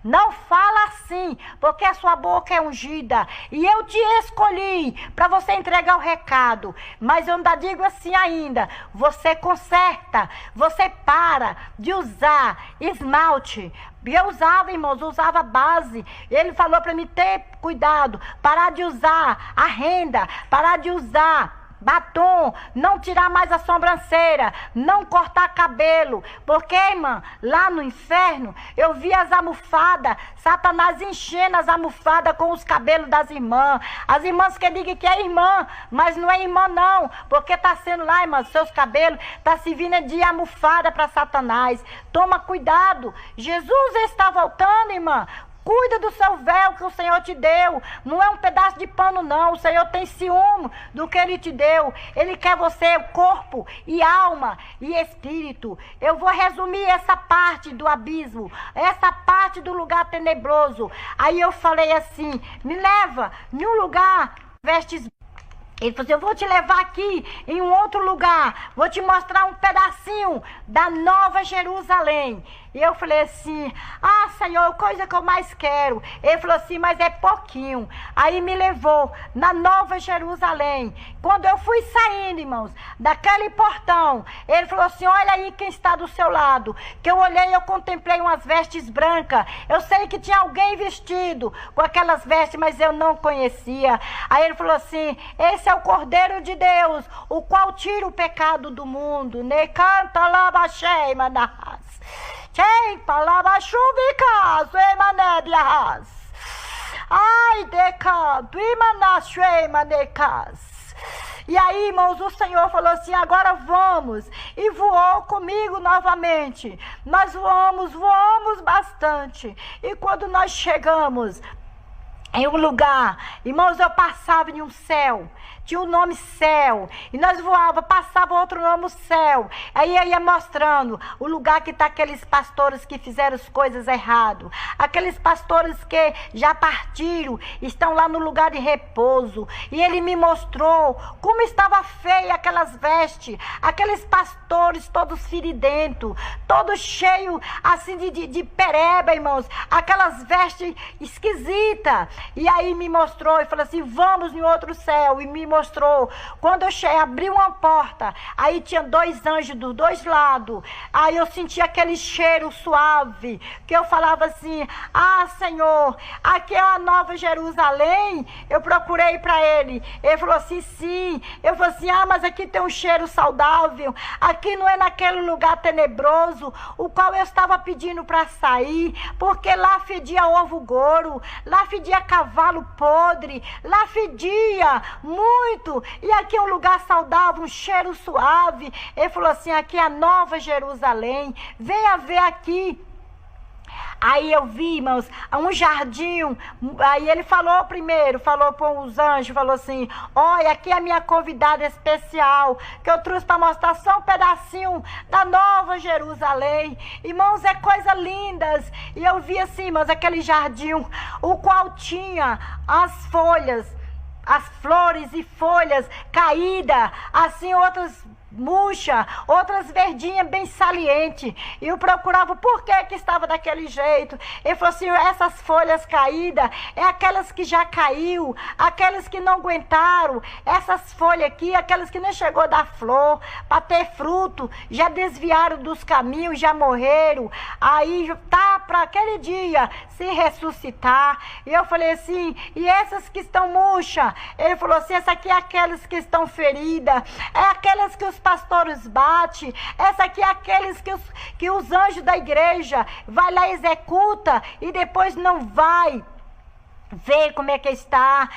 Não fala assim, porque a sua boca é ungida, e eu te escolhi para você entregar o recado. Mas eu ainda digo assim ainda, você conserta, você para de usar esmalte. Eu usava, irmãos, usava base. Ele falou para mim ter cuidado, parar de usar a renda, parar de usar batom, não tirar mais a sobrancelha, não cortar cabelo. Porque, irmã, lá no inferno, eu vi as almofadas, Satanás enchendo as almofadas com os cabelos das irmãs. As irmãs que digam que é irmã, mas não é irmã não, porque tá sendo lá, irmã, seus cabelos tá servindo de almofada para Satanás. Toma cuidado, Jesus está voltando, irmã. Cuida do seu véu que o Senhor te deu. Não é um pedaço de pano, não. O Senhor tem ciúme do que Ele te deu. Ele quer você, corpo e alma e espírito. Eu vou resumir essa parte do abismo, essa parte do lugar tenebroso. Aí eu falei assim, me leva em um lugar, vestes. Ele falou assim, eu vou te levar aqui em um outro lugar, vou te mostrar um pedacinho da Nova Jerusalém. E eu falei assim, ah, Senhor, coisa que eu mais quero. Ele falou assim, mas é pouquinho. Aí me levou na Nova Jerusalém. Quando eu fui saindo, irmãos, daquele portão, ele falou assim, olha aí quem está do seu lado. Que eu olhei e eu contemplei umas vestes brancas. Eu sei que tinha alguém vestido com aquelas vestes, mas eu não conhecia. Aí ele falou assim, esse é o Cordeiro de Deus, o qual tira o pecado do mundo. Ne canta lá, baixei, manas. Quem palavra chuvicas, emanebias. Ai, decanto, imanachei, manecas. E aí, irmãos, o Senhor falou assim, agora vamos. E voou comigo novamente. Nós voamos bastante. E quando nós chegamos em um lugar, irmãos, eu passava em um céu. Tinha o nome céu, e nós voava, passava outro nome céu, aí eu ia mostrando o lugar que está aqueles pastores que fizeram as coisas errado, aqueles pastores que já partiram, estão lá no lugar de repouso, e ele me mostrou como estava feia aquelas vestes, aqueles pastores todos feridentos, todos cheios assim de pereba, irmãos, aquelas vestes esquisitas, e aí me mostrou, e falou assim, vamos em outro céu, e me mostrou, quando eu cheguei, abri uma porta, aí tinha 2 anjos dos 2 lados, aí eu senti aquele cheiro suave, que eu falava assim, ah, Senhor, aqui é a Nova Jerusalém. Eu procurei para ele falou assim, sim. Eu falei assim, ah, mas aqui tem um cheiro saudável, aqui não é naquele lugar tenebroso, o qual eu estava pedindo para sair, porque lá fedia ovo goro, lá fedia cavalo podre, lá fedia muito, e aqui é um lugar saudável, um cheiro suave. Ele falou assim, aqui é a Nova Jerusalém, venha ver aqui. Aí eu vi, irmãos, um jardim, aí ele falou primeiro, falou para os anjos, falou assim, olha, aqui é a minha convidada especial, que eu trouxe para mostrar só um pedacinho da Nova Jerusalém. Irmãos, é coisa lindas. E eu vi assim, irmãos, aquele jardim, o qual tinha as folhas, as flores e folhas caídas, assim outras murcha, outras verdinhas bem salientes. E eu procurava por que estava daquele jeito. Ele falou assim, essas folhas caídas é aquelas que já caiu, aquelas que não aguentaram, essas folhas aqui, aquelas que nem chegou a dar flor, para ter fruto, já desviaram dos caminhos, já morreram, aí tá para aquele dia se ressuscitar. E eu falei assim, e essas que estão murchas? Ele falou assim, essa aqui é aquelas que estão feridas, é aquelas que os pastores batem, essa aqui é aqueles que os anjos da igreja vai lá e executa e depois não vai vê como é que está,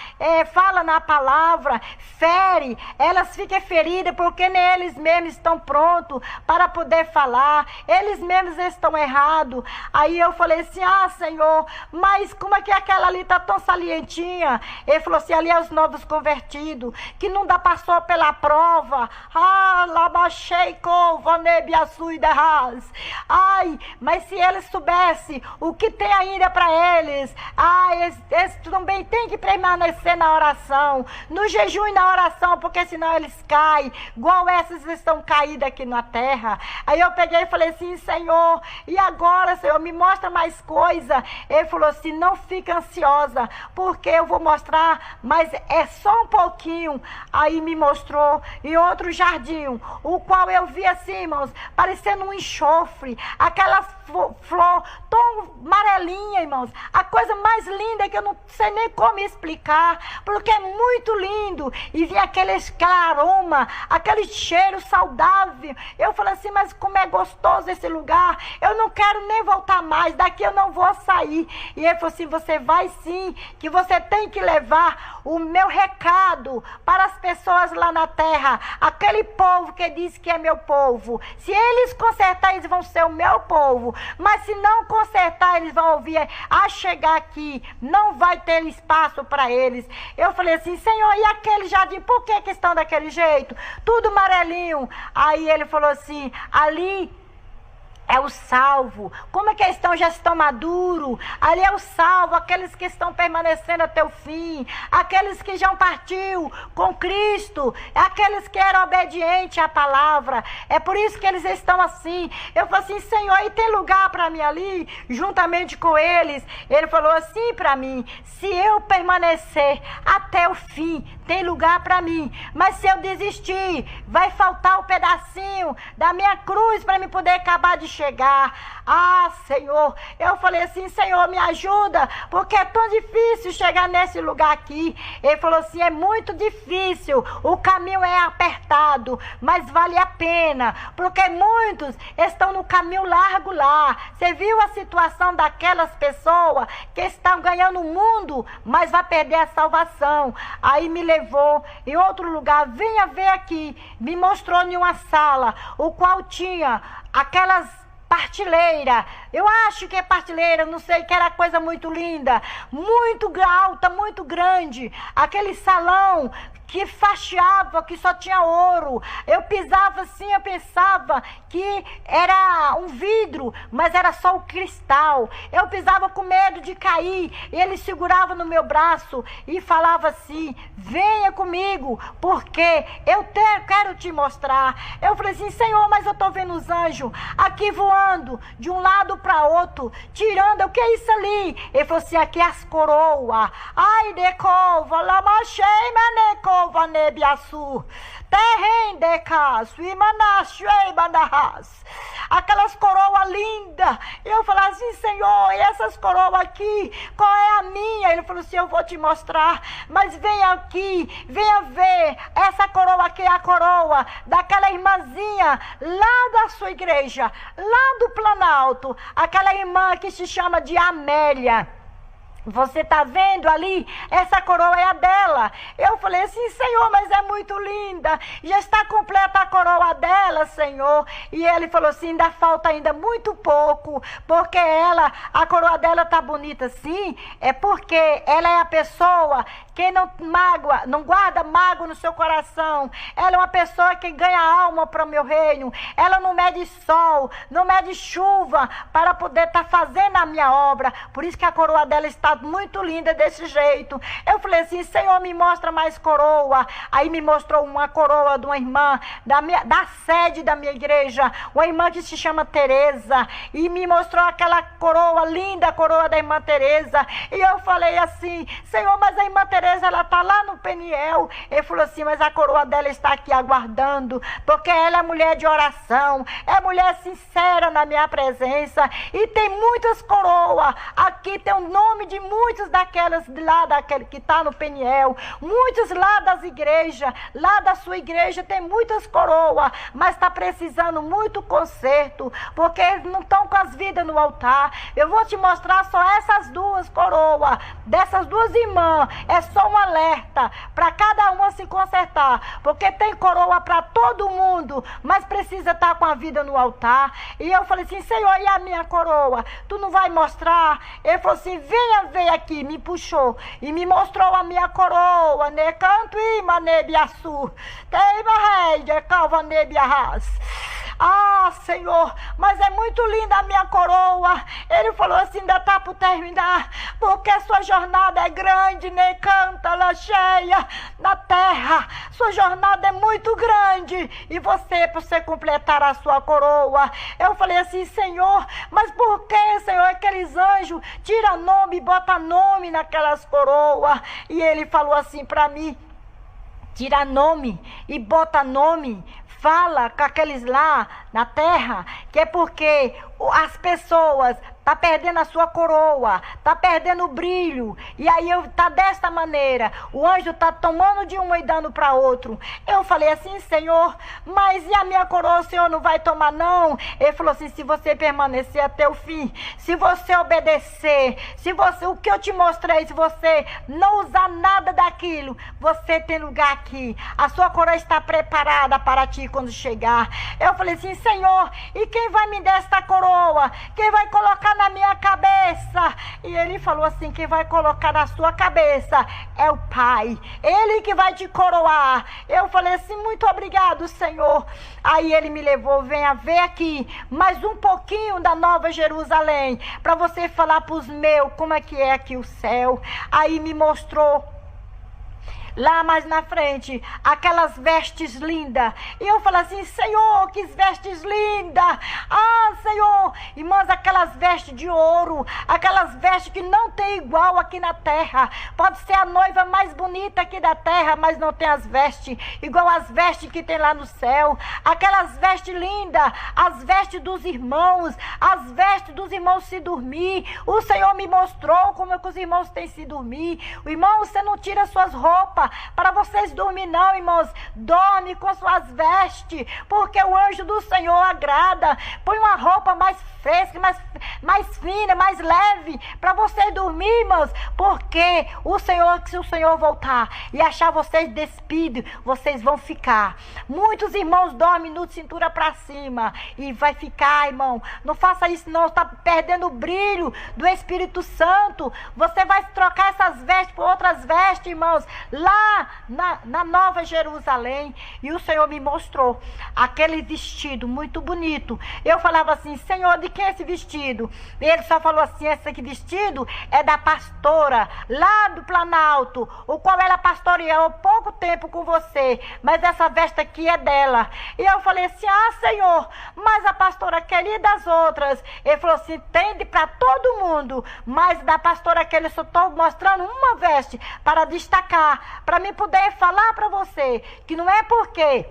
fala na palavra, fere, elas ficam feridas porque nem eles mesmos estão prontos para poder falar, eles mesmos estão errados. Aí eu falei assim, ah, Senhor, mas como é que aquela ali está tão salientinha? Ele falou assim, ali é os novos convertidos, que não dá, passou pela prova. Ah, labacheiko, vanebiasuiderras. Ai, mas se eles soubessem o que tem ainda para eles, eles também tem que permanecer na oração, no jejum e na oração, porque senão eles caem, igual essas estão caídas aqui na terra. Aí eu peguei e falei assim, Senhor, e agora, Senhor, me mostra mais coisa. Ele falou assim, não fica ansiosa, porque eu vou mostrar, mas é só um pouquinho. Aí me mostrou em outro jardim, o qual eu vi assim, irmãos, parecendo um enxofre, aquela flor tão amarelinha, irmãos, a coisa mais linda linda que eu não sei nem como explicar, porque é muito lindo. E vinha aquele aroma, aquele cheiro saudável. Eu falei assim, mas como é gostoso esse lugar, eu não quero nem voltar mais, daqui eu não vou sair. E ele falou assim, você vai sim, que você tem que levar o meu recado para as pessoas lá na terra, aquele povo que diz que é meu povo. Se eles consertar, eles vão ser o meu povo, mas se não consertar, eles vão ouvir a chegar aqui, não vai ter espaço para eles. Eu falei assim, Senhor, e aquele jardim, por que estão daquele jeito? Tudo amarelinho. Aí ele falou assim, ali é o salvo. Como é que eles estão? Já estão maduros. Ali é o salvo, aqueles que estão permanecendo até o fim, aqueles que já partiu com Cristo, aqueles que eram obedientes à palavra. É por isso que eles estão assim. Eu falei assim, Senhor, e tem lugar para mim ali, juntamente com eles? Ele falou assim para mim, se eu permanecer até o fim, tem lugar para mim. Mas se eu desistir, vai faltar um pedacinho da minha cruz para me poder acabar de chegar. Ah, Senhor, eu falei assim, Senhor, me ajuda, porque é tão difícil chegar nesse lugar aqui. Ele falou assim, é muito difícil, o caminho é apertado, mas vale a pena, porque muitos estão no caminho largo lá. Você viu a situação daquelas pessoas que estão ganhando o mundo, mas vai perder a salvação. Aí me levou em outro lugar, venha ver aqui, me mostrou em uma sala, o qual tinha aquelas partilheira, eu acho que é partilheira, não sei, que era coisa muito linda, muito alta, muito grande, aquele salão que fachava, que só tinha ouro. Eu pisava assim, eu pensava que era um vidro, mas era só o cristal. Eu pisava com medo de cair, e ele segurava no meu braço e falava assim, venha comigo, porque eu quero te mostrar. Eu falei assim, Senhor, mas eu estou vendo os anjos aqui voando de um lado para outro, tirando, o que é isso ali? Ele falou assim, aqui é as coroas. Ai, decova, lamachei, maneco, vanebiaçu, terrem de caso, imanachei, banahas. Aquelas coroas lindas. Eu falei assim, Senhor, e essas coroas aqui, qual é a minha? Ele falou assim, eu vou te mostrar, mas venha aqui, venha ver, essa coroa aqui é a coroa daquela irmãzinha lá da sua igreja, lá do Planalto, aquela irmã que se chama de Amélia. Você está vendo ali? Essa coroa é a dela. Eu falei assim, Senhor, mas é muito linda. Já está completa a coroa dela, Senhor. E ele falou assim, ainda falta ainda muito pouco. Porque a coroa dela está bonita sim. É porque ela é a pessoa que não guarda mágoa no seu coração. Ela é uma pessoa que ganha alma para o meu reino. Ela não mede sol, não mede chuva para poder estar fazendo a minha obra. Por isso que a coroa dela está muito linda desse jeito. Eu falei assim, Senhor, me mostra mais coroa. Aí me mostrou uma coroa de uma irmã da sede da minha igreja, uma irmã que se chama Teresa, e me mostrou aquela coroa linda, a coroa da irmã Teresa. E eu falei assim, Senhor, mas a irmã Teresa, ela está lá no Peniel. Ele falou assim, mas a coroa dela está aqui aguardando, porque ela é mulher de oração, é mulher sincera na minha presença, e tem muitas coroas. Aqui tem o nome de muitos daquelas lá, daquele que está no Peniel, muitos lá das igrejas, lá da sua igreja tem muitas coroas, mas está precisando muito conserto, porque eles não estão com as vidas no altar. Eu vou te mostrar só essas duas coroas, dessas duas irmãs, é só um alerta para cada uma se consertar, porque tem coroa para todo mundo, mas precisa estar com a vida no altar. E eu falei assim, Senhor, e a minha coroa? Tu não vai mostrar? Ele falou assim, venha ver aqui, me puxou e me mostrou a minha coroa, né? Canto e manebiaçu, teima rei de calva nebiarras. Ah, Senhor, mas é muito linda a minha coroa. Ele falou assim, ainda está por terminar, porque a sua jornada é grande, né? Canta lá cheia na terra. Sua jornada é muito grande e você completar a sua coroa. Eu falei assim, Senhor, mas por que, Senhor, aqueles anjos tira nome e bota nome naquelas coroas? E ele falou assim para mim, tira nome e bota nome, fala com aqueles lá na terra, que é porque as pessoas tá perdendo a sua coroa, tá perdendo o brilho, e aí tá desta maneira, o anjo tá tomando de um e dando para outro. Eu falei assim: Senhor, mas e a minha coroa, o Senhor não vai tomar não? Ele falou assim: se você permanecer até o fim, se você obedecer, se você, o que eu te mostrei, se você não usar nada daquilo, você tem lugar aqui, a sua coroa está preparada para ti quando chegar. Eu falei assim: Senhor, e quem vai me dar esta coroa? Quem vai colocar na minha cabeça? E ele falou assim: quem vai colocar na sua cabeça é o Pai, ele que vai te coroar. Eu falei assim: muito obrigado, Senhor. Aí ele me levou: venha ver aqui mais um pouquinho da Nova Jerusalém, para você falar para os meus como é que é aqui o céu. Aí me mostrou lá mais na frente, aquelas vestes lindas. E eu falo assim: Senhor, que vestes lindas! Ah, Senhor! Irmãs, aquelas vestes de ouro, aquelas vestes que não tem igual aqui na terra. Pode ser a noiva mais bonita aqui da terra, mas não tem as vestes igual as vestes que tem lá no céu. Aquelas vestes lindas, as vestes dos irmãos, as vestes dos irmãos se dormir. O Senhor me mostrou como é que os irmãos têm se dormir. O irmão, você não tira suas roupas para vocês dormir não, irmãos. Dorme com suas vestes, porque o anjo do Senhor agrada. Põe uma roupa mais fresca, mais fina, mais leve, para vocês dormir, irmãos, porque o Senhor, se o Senhor voltar e achar vocês despidos, vocês vão ficar. Muitos irmãos dormem no cintura para cima e vai ficar, irmão. Não faça isso não, está perdendo o brilho do Espírito Santo. Você vai trocar essas vestes por outras vestes, irmãos, lá na Nova Jerusalém. E o Senhor me mostrou aquele vestido muito bonito. Eu falava assim: Senhor, de quem é esse vestido? E ele só falou assim: esse aqui vestido é da pastora lá do Planalto, o qual ela pastoreou pouco tempo com você, mas essa veste aqui é dela. E eu falei assim: ah, Senhor, mas a pastora Kelly e das outras? Ele falou assim: tem para todo mundo, mas da pastora Kelly eu só estou mostrando uma veste para destacar, para mim poder falar para você que não é porque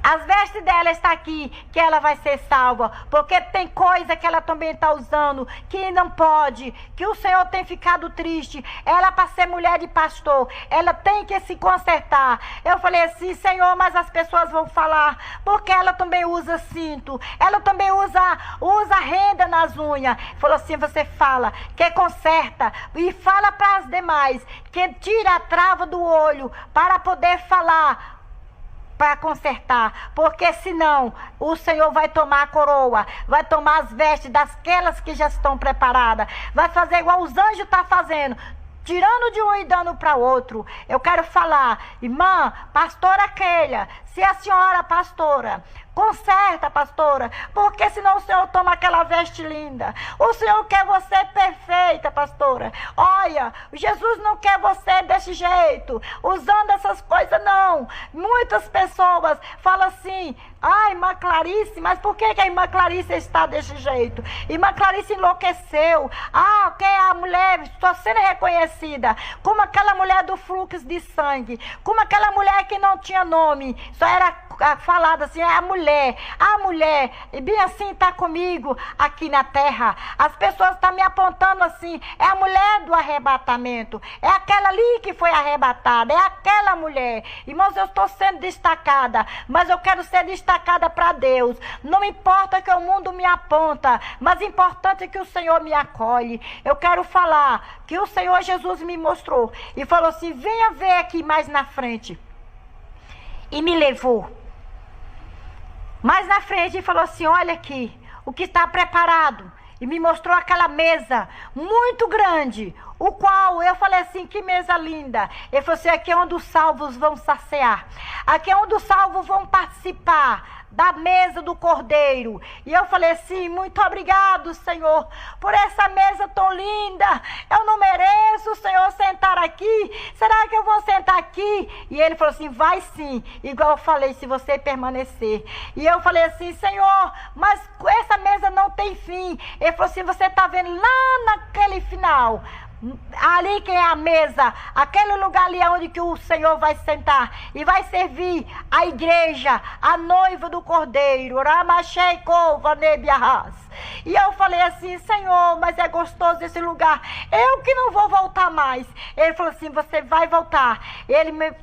as vestes dela está aqui que ela vai ser salva, porque tem coisa que ela também está usando que não pode, que o Senhor tem ficado triste. Ela, para ser mulher de pastor, ela tem que se consertar. Eu falei assim: Senhor, mas as pessoas vão falar, porque ela também usa cinto, ela também usa renda nas unhas. Falou assim: você fala que conserta e fala para as demais que tira a trava do olho para poder falar, para consertar, porque senão o Senhor vai tomar a coroa, vai tomar as vestes daquelas que já estão preparadas, vai fazer igual os anjos estão fazendo, tirando de um e dando para outro. Eu quero falar, irmã, pastora Keila, se a senhora pastora, conserta, pastora, porque senão o Senhor toma aquela veste linda. O Senhor quer você perfeita, pastora. Olha, Jesus não quer você desse jeito, usando essas coisas, não. Muitas pessoas falam assim: ah, irmã Clarice, mas por que a irmã Clarice está desse jeito? Irmã Clarice enlouqueceu. Ah, que a mulher está sendo reconhecida como aquela mulher do fluxo de sangue, como aquela mulher que não tinha nome, só era falada assim: é a mulher, e bem assim está comigo aqui na terra. As pessoas estão me apontando assim: é a mulher do arrebatamento, é aquela ali que foi arrebatada, é aquela mulher. Irmãos, eu estou sendo destacada, mas eu quero ser destacada para Deus. Não importa que o mundo me aponta, mas importante é que o Senhor me acolhe. Eu quero falar que o Senhor Jesus me mostrou e falou assim: venha ver aqui mais na frente. E me levou mais na frente e falou assim: olha aqui o que está preparado. E me mostrou aquela mesa muito grande, o qual eu falei assim: que mesa linda. Ele falou assim: aqui é onde os salvos vão saciar, aqui é onde os salvos vão participar da mesa do Cordeiro. E eu falei assim: muito obrigado, Senhor, por essa mesa tão linda. Eu não mereço, Senhor, sentar aqui. Será que eu vou sentar aqui? E ele falou assim: vai sim, igual eu falei, se você permanecer. E eu falei assim: Senhor, mas essa mesa não tem fim. Ele falou assim: você está vendo lá naquele final, ali que é a mesa, aquele lugar ali onde que o Senhor vai sentar e vai servir a igreja, a noiva do Cordeiro. E eu falei assim: Senhor, mas é gostoso esse lugar, eu que não vou voltar mais. Ele falou assim: você vai voltar.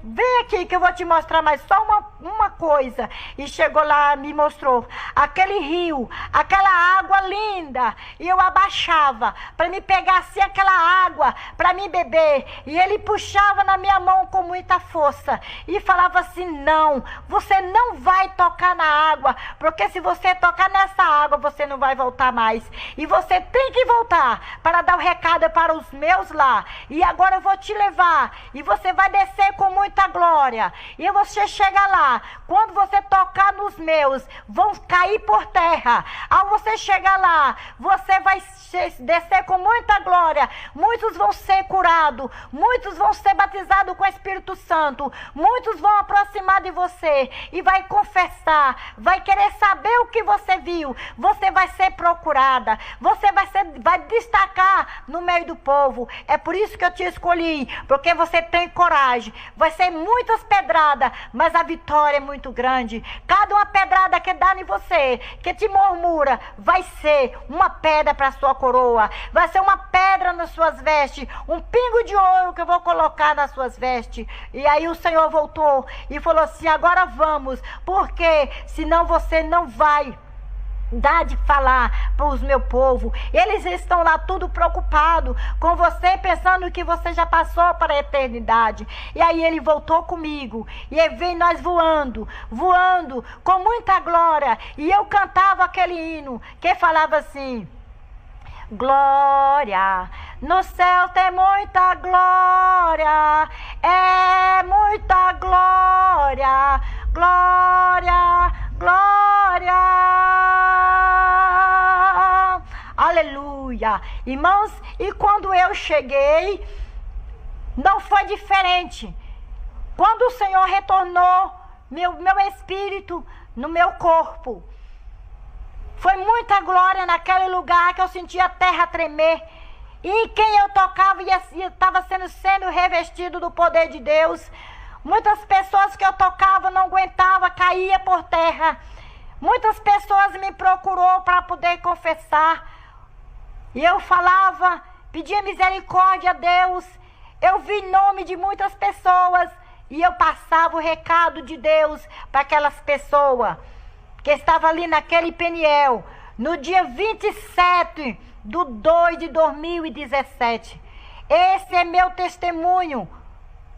Vem aqui que eu vou te mostrar mais só uma coisa. E chegou lá, me mostrou aquele rio, aquela água linda, e eu abaixava para me pegar assim aquela água para me beber, e ele puxava na minha mão com muita força e falava assim: não, você não vai tocar na água, porque se você tocar nessa água você não vai voltar mais, e você tem que voltar para dar o recado para os meus lá, e agora eu vou te levar e você vai descer com muita glória, e você chega lá, quando você tocar nos meus, vão cair por terra. Ao você chegar lá, você vai descer com muita glória, muitos vão ser curados, muitos vão ser batizados com o Espírito Santo, muitos vão aproximar de você e vai confessar, vai querer saber o que você viu, você vai ser procurada, você vai destacar no meio do povo. É por isso que eu te escolhi, porque você tem coragem. Vai ser muitas pedradas, mas a vitória é muito grande. Cada uma pedrada que dá em você, que te murmura, vai ser uma pedra para a sua coroa, vai ser uma pedra nas suas vestes, um pingo de ouro que eu vou colocar nas suas vestes. E aí o Senhor voltou e falou assim: agora vamos, porque senão você não vai dar de falar para os meu povo. Eles estão lá tudo preocupado com você, pensando que você já passou para a eternidade. E aí ele voltou comigo, e aí vem nós voando com muita glória, e eu cantava aquele hino que falava assim: glória, no céu tem muita glória, é muita glória, glória, glória. Aleluia. Irmãos, e quando eu cheguei, não foi diferente. Quando o Senhor retornou meu espírito no meu corpo, foi muita glória naquele lugar que eu sentia a terra tremer. E quem eu tocava estava sendo revestido do poder de Deus. Muitas pessoas que eu tocava não aguentava, caía por terra. Muitas pessoas me procurou para poder confessar. E eu falava, pedia misericórdia a Deus. Eu vi nome de muitas pessoas e eu passava o recado de Deus para aquelas pessoas que estavam ali naquele Peniel, no dia 27/2/2017. Esse é meu testemunho,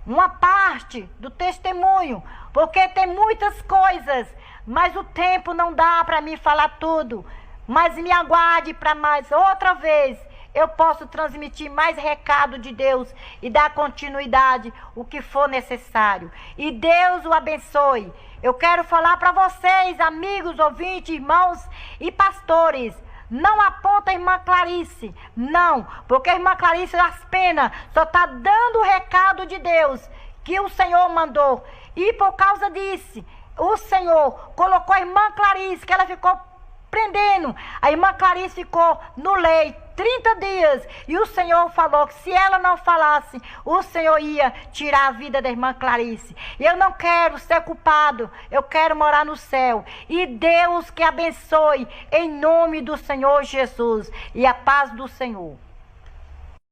uma parte do testemunho, porque tem muitas coisas, mas o tempo não dá para mim falar tudo. Mas me aguarde para mais outra vez. Eu posso transmitir mais recado de Deus e dar continuidade o que for necessário. E Deus o abençoe. Eu quero falar para vocês, amigos, ouvintes, irmãos e pastores: não aponta a irmã Clarice, não, porque a irmã Clarice apenas só está dando o recado de Deus que o Senhor mandou. E por causa disso, o Senhor colocou a irmã Clarice, que ela ficou prendendo. A irmã Clarice ficou no leito 30 dias. E o Senhor falou que se ela não falasse, o Senhor ia tirar a vida da irmã Clarice. E eu não quero ser culpado. Eu quero morar no céu. E Deus que abençoe em nome do Senhor Jesus. E a paz do Senhor.